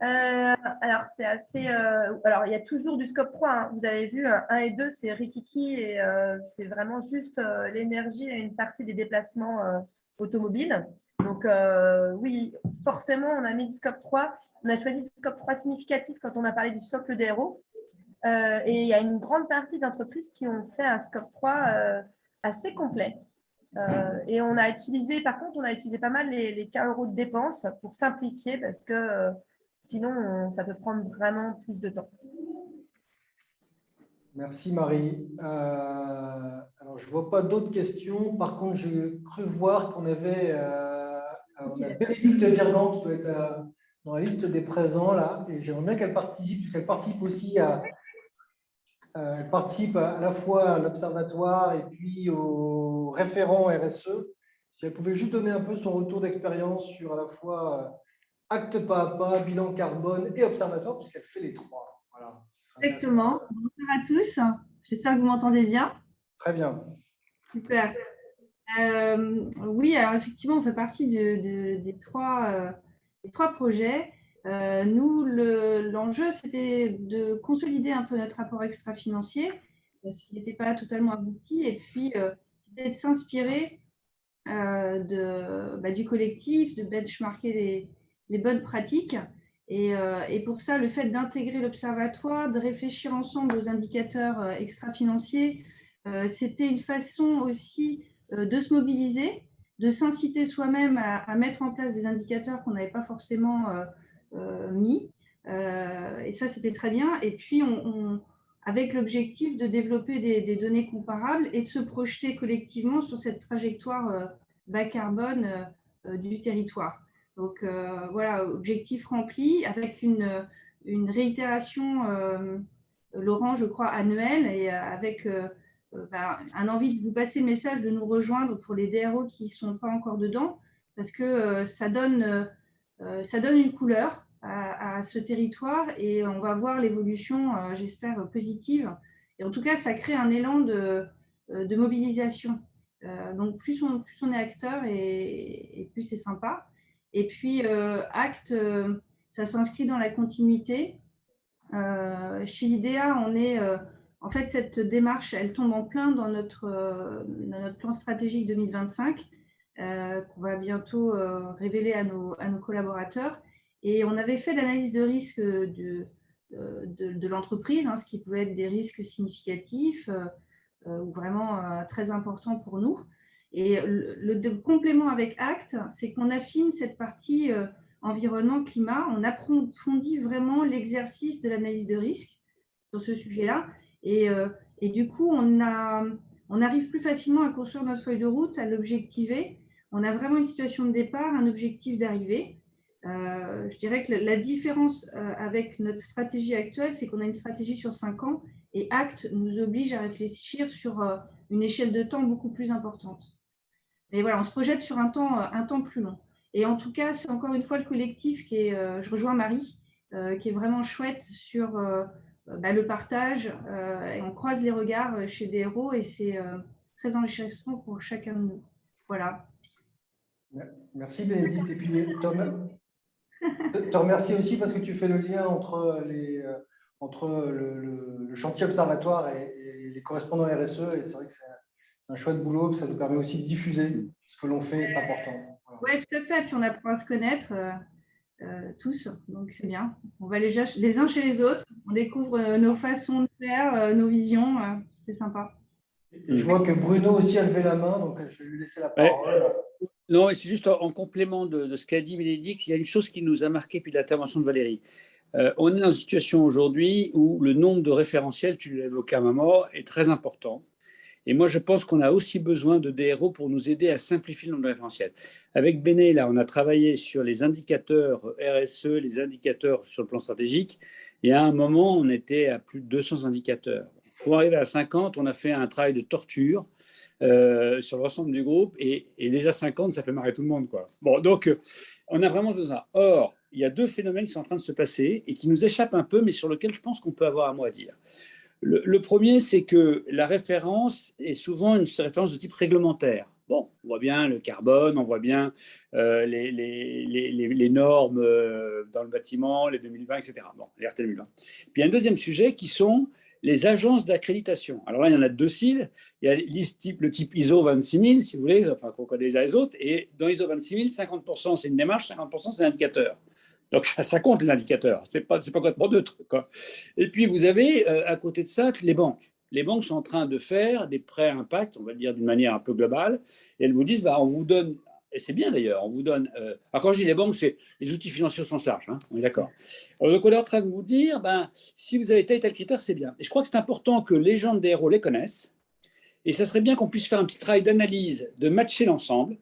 Alors, c'est assez. Alors, il y a toujours du scope 3. Hein. Vous avez vu, 1 et 2, c'est rikiki et c'est vraiment juste l'énergie et une partie des déplacements automobiles. Donc, oui, forcément, on a mis du scope 3. On a choisi le scope 3 significatif quand on a parlé du socle DRO. Et il y a une grande partie d'entreprises qui ont fait un scope 3 assez complet. Et on a utilisé, par contre, pas mal les cas euros de dépenses pour simplifier parce que sinon, ça peut prendre vraiment plus de temps. Merci Marie. Alors, je ne vois pas d'autres questions. Par contre, j'ai cru voir qu'on avait Bénédicte Virgand qui doit être dans la liste des présents là. Et j'aimerais bien qu'elle participe, puisqu'elle participe aussi elle participe à la fois à l'Observatoire et puis au référent RSE. Si elle pouvait juste donner un peu son retour d'expérience sur à la fois acte pas à pas, bilan carbone et observatoire, puisqu'elle fait les trois. Voilà. Exactement. Bonjour à tous. J'espère que vous m'entendez bien. Très bien. Super. Oui, alors effectivement, on fait partie des trois projets. Nous, l'enjeu, c'était de consolider un peu notre rapport extra-financier, parce qu'il n'était pas totalement abouti, et puis c'était de s'inspirer du collectif, de benchmarker les bonnes pratiques. Et pour ça, le fait d'intégrer l'observatoire, de réfléchir ensemble aux indicateurs extra-financiers, c'était une façon aussi de se mobiliser, de s'inciter soi-même à mettre en place des indicateurs qu'on n'avait pas forcément mis. Et ça, c'était très bien. Et puis, avec l'objectif de développer des données comparables et de se projeter collectivement sur cette trajectoire bas carbone du territoire. Donc, voilà, objectif rempli avec une réitération, Laurent, je crois, annuelle et avec un envie de vous passer le message de nous rejoindre pour les DRO qui ne sont pas encore dedans, parce que ça donne une couleur à ce territoire et on va voir l'évolution, j'espère, positive. Et en tout cas, ça crée un élan de mobilisation. Donc, plus on est acteur et plus c'est sympa. Et puis, Acte, ça s'inscrit dans la continuité. Chez l'IDEA, on est… en fait, cette démarche, elle tombe en plein dans notre plan stratégique 2025. qu'on va bientôt révéler à nos collaborateurs. Et on avait fait l'analyse de risque de l'entreprise, ce qui pouvait être des risques significatifs ou vraiment très importants pour nous. Et le complément avec ACT, c'est qu'on affine cette partie environnement, climat. On approfondit vraiment l'exercice de l'analyse de risque sur ce sujet-là. Et du coup, on arrive plus facilement à construire notre feuille de route, à l'objectiver. On a vraiment une situation de départ, un objectif d'arrivée. Je dirais que la différence avec notre stratégie actuelle, c'est qu'on a une stratégie sur 5 ans et ACT nous oblige à réfléchir sur une échelle de temps beaucoup plus importante. Mais voilà, on se projette sur un temps plus long. Et en tout cas, c'est encore une fois le collectif qui est, je rejoins Marie, qui est vraiment chouette sur le partage. Et on croise les regards chez des héros et c'est très enrichissant pour chacun de nous. Voilà. Merci Bénédicte. Et puis, te remercie aussi parce que tu fais le lien entre le chantier observatoire et les correspondants RSE. Et c'est vrai que c'est un chouette boulot. Ça nous permet aussi de diffuser ce que l'on fait. C'est important. Voilà. Oui, tout à fait. Puis on apprend à se connaître tous. Donc, c'est bien. On va les uns chez les autres. On découvre nos façons de faire, nos visions. C'est sympa. Et je vois que Bruno aussi a levé la main. Donc, je vais lui laisser la parole. Non, c'est juste en complément de ce qu'a dit Bénédicte, il y a une chose qui nous a marqué depuis l'intervention de Valérie. On est dans une situation aujourd'hui où le nombre de référentiels, tu l'as évoqué à un moment, est très important. Et moi, je pense qu'on a aussi besoin de DRO pour nous aider à simplifier le nombre de référentiels. Avec Béné, là, on a travaillé sur les indicateurs RSE, les indicateurs sur le plan stratégique. Et à un moment, on était à plus de 200 indicateurs. Pour arriver à 50, on a fait un travail de torture sur l'ensemble du groupe. Et déjà 50, ça fait marrer tout le monde, quoi. Bon, donc, on a vraiment besoin. Or, il y a deux phénomènes qui sont en train de se passer et qui nous échappent un peu, mais sur lesquels je pense qu'on peut avoir un mot à dire. Le premier, c'est que la référence est souvent une référence de type réglementaire. Bon, on voit bien le carbone, on voit bien les normes dans le bâtiment, les 2020, etc. Bon, les RT 2020. Puis il y a un deuxième sujet qui sont les agences d'accréditation. Alors là, il y en a deux styles. Il y a le type ISO 26000, si vous voulez, enfin, qu'on connaît les uns les autres. Et dans ISO 26000, 50% c'est une démarche, 50% c'est un indicateur. Donc, ça compte les indicateurs. Ce n'est pas complètement neutre, quoi. Et puis, vous avez à côté de ça les banques. Les banques sont en train de faire des prêts à impact, on va le dire d'une manière un peu globale. Et elles vous disent, on vous donne, et c'est bien d'ailleurs, on vous donne. Alors, quand je dis les banques, c'est les outils financiers au sens large, hein, on est d'accord. Donc, on est en train de vous dire, si vous avez tel et tel critère, c'est bien. Et je crois que c'est important que les gens de DRO les connaissent. Et ça serait bien qu'on puisse faire un petit travail d'analyse, de matcher l'ensemble.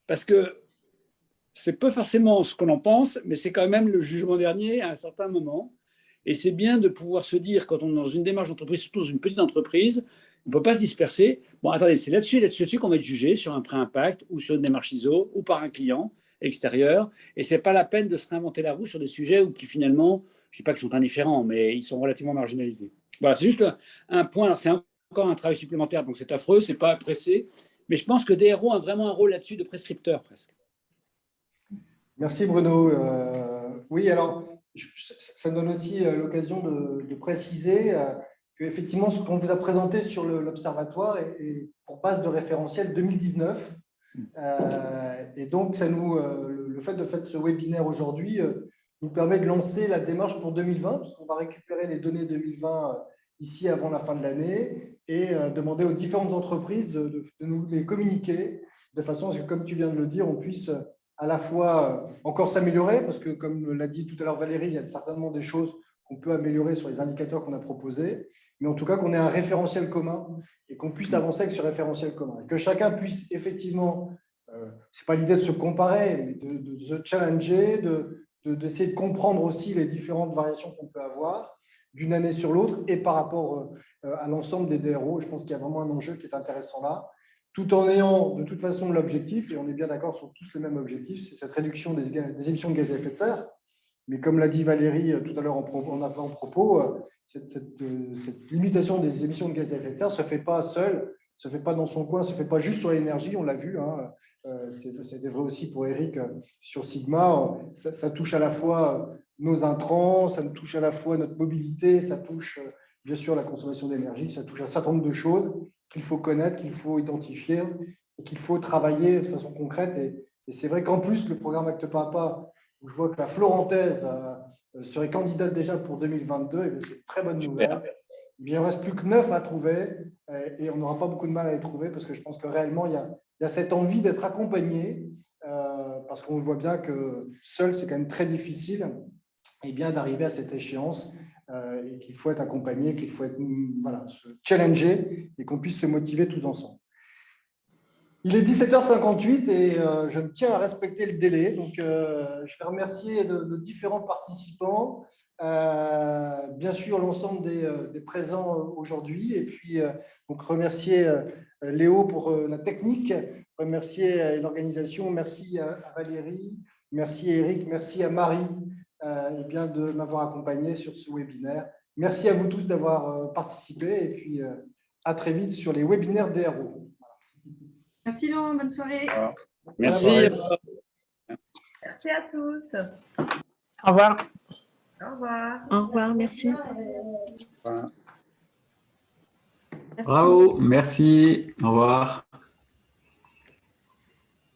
Parce que c'est pas forcément ce qu'on en pense, mais c'est quand même le jugement dernier à un certain moment. Et c'est bien de pouvoir se dire, quand on est dans une démarche d'entreprise, surtout dans une petite entreprise, on ne peut pas se disperser. Bon, attendez, c'est là-dessus qu'on va être jugé, sur un pré-impact ou sur une démarche ISO ou par un client extérieur. Et ce n'est pas la peine de se réinventer la roue sur des sujets qui finalement, je ne dis pas qu'ils sont indifférents, mais ils sont relativement marginalisés. Voilà, c'est juste un point. Alors, c'est encore un travail supplémentaire, donc c'est affreux, ce n'est pas pressé. Mais je pense que DRO a vraiment un rôle là-dessus de prescripteur presque. Merci Bruno. Oui, alors ça me donne aussi l'occasion de préciser qu'effectivement ce qu'on vous a présenté sur l'Observatoire est pour base de référentiel 2019. Et donc, le fait de faire ce webinaire aujourd'hui nous permet de lancer la démarche pour 2020, puisqu'on va récupérer les données 2020 ici avant la fin de l'année et demander aux différentes entreprises de nous les communiquer de façon à ce que, comme tu viens de le dire, on puisse à la fois encore s'améliorer, parce que comme l'a dit tout à l'heure Valérie, il y a certainement des choses qu'on peut améliorer sur les indicateurs qu'on a proposés, mais en tout cas qu'on ait un référentiel commun et qu'on puisse avancer avec ce référentiel commun. Et que chacun puisse effectivement, ce n'est pas l'idée de se comparer, mais de se challenger, d'essayer de comprendre aussi les différentes variations qu'on peut avoir d'une année sur l'autre et par rapport à l'ensemble des DRO. Je pense qu'il y a vraiment un enjeu qui est intéressant là, tout en ayant de toute façon l'objectif, et on est bien d'accord sur tous les mêmes objectifs, c'est cette réduction des émissions de gaz à effet de serre. Mais comme l'a dit Valérie tout à l'heure en avant-propos, cette limitation des émissions de gaz à effet de serre ne se fait pas seule, ne se fait pas dans son coin, ne se fait pas juste sur l'énergie, on l'a vu, hein, c'est vrai aussi pour Eric sur Sigma, ça touche à la fois nos intrants, ça touche à la fois notre mobilité, ça touche bien sûr la consommation d'énergie, ça touche à un certain nombre de choses qu'il faut connaître, qu'il faut identifier et qu'il faut travailler de façon concrète. Et c'est vrai qu'en plus, le programme Acte Pas à Pas, où je vois que la Florentaise serait candidate déjà pour 2022, et c'est une très bonne nouvelle. Il ne reste plus que 9 à trouver et on n'aura pas beaucoup de mal à les trouver parce que je pense que réellement, il y a cette envie d'être accompagné parce qu'on voit bien que seul, c'est quand même très difficile et bien d'arriver à cette échéance et qu'il faut être accompagné, qu'il faut être, voilà, se challenger et qu'on puisse se motiver tous ensemble. Il est 17h58 et je me tiens à respecter le délai. Donc, je vais remercier nos différents participants, bien sûr l'ensemble des présents aujourd'hui, et puis donc remercier Léo pour la technique, remercier l'organisation, merci à Valérie, merci à Eric, merci à Marie et bien de m'avoir accompagné sur ce webinaire. Merci à vous tous d'avoir participé et puis à très vite sur les webinaires DRO. Merci Laurent, bonne soirée. Merci. Merci à tous. Au revoir. Au revoir. Au revoir, merci. Voilà. Merci. Bravo, merci, au revoir.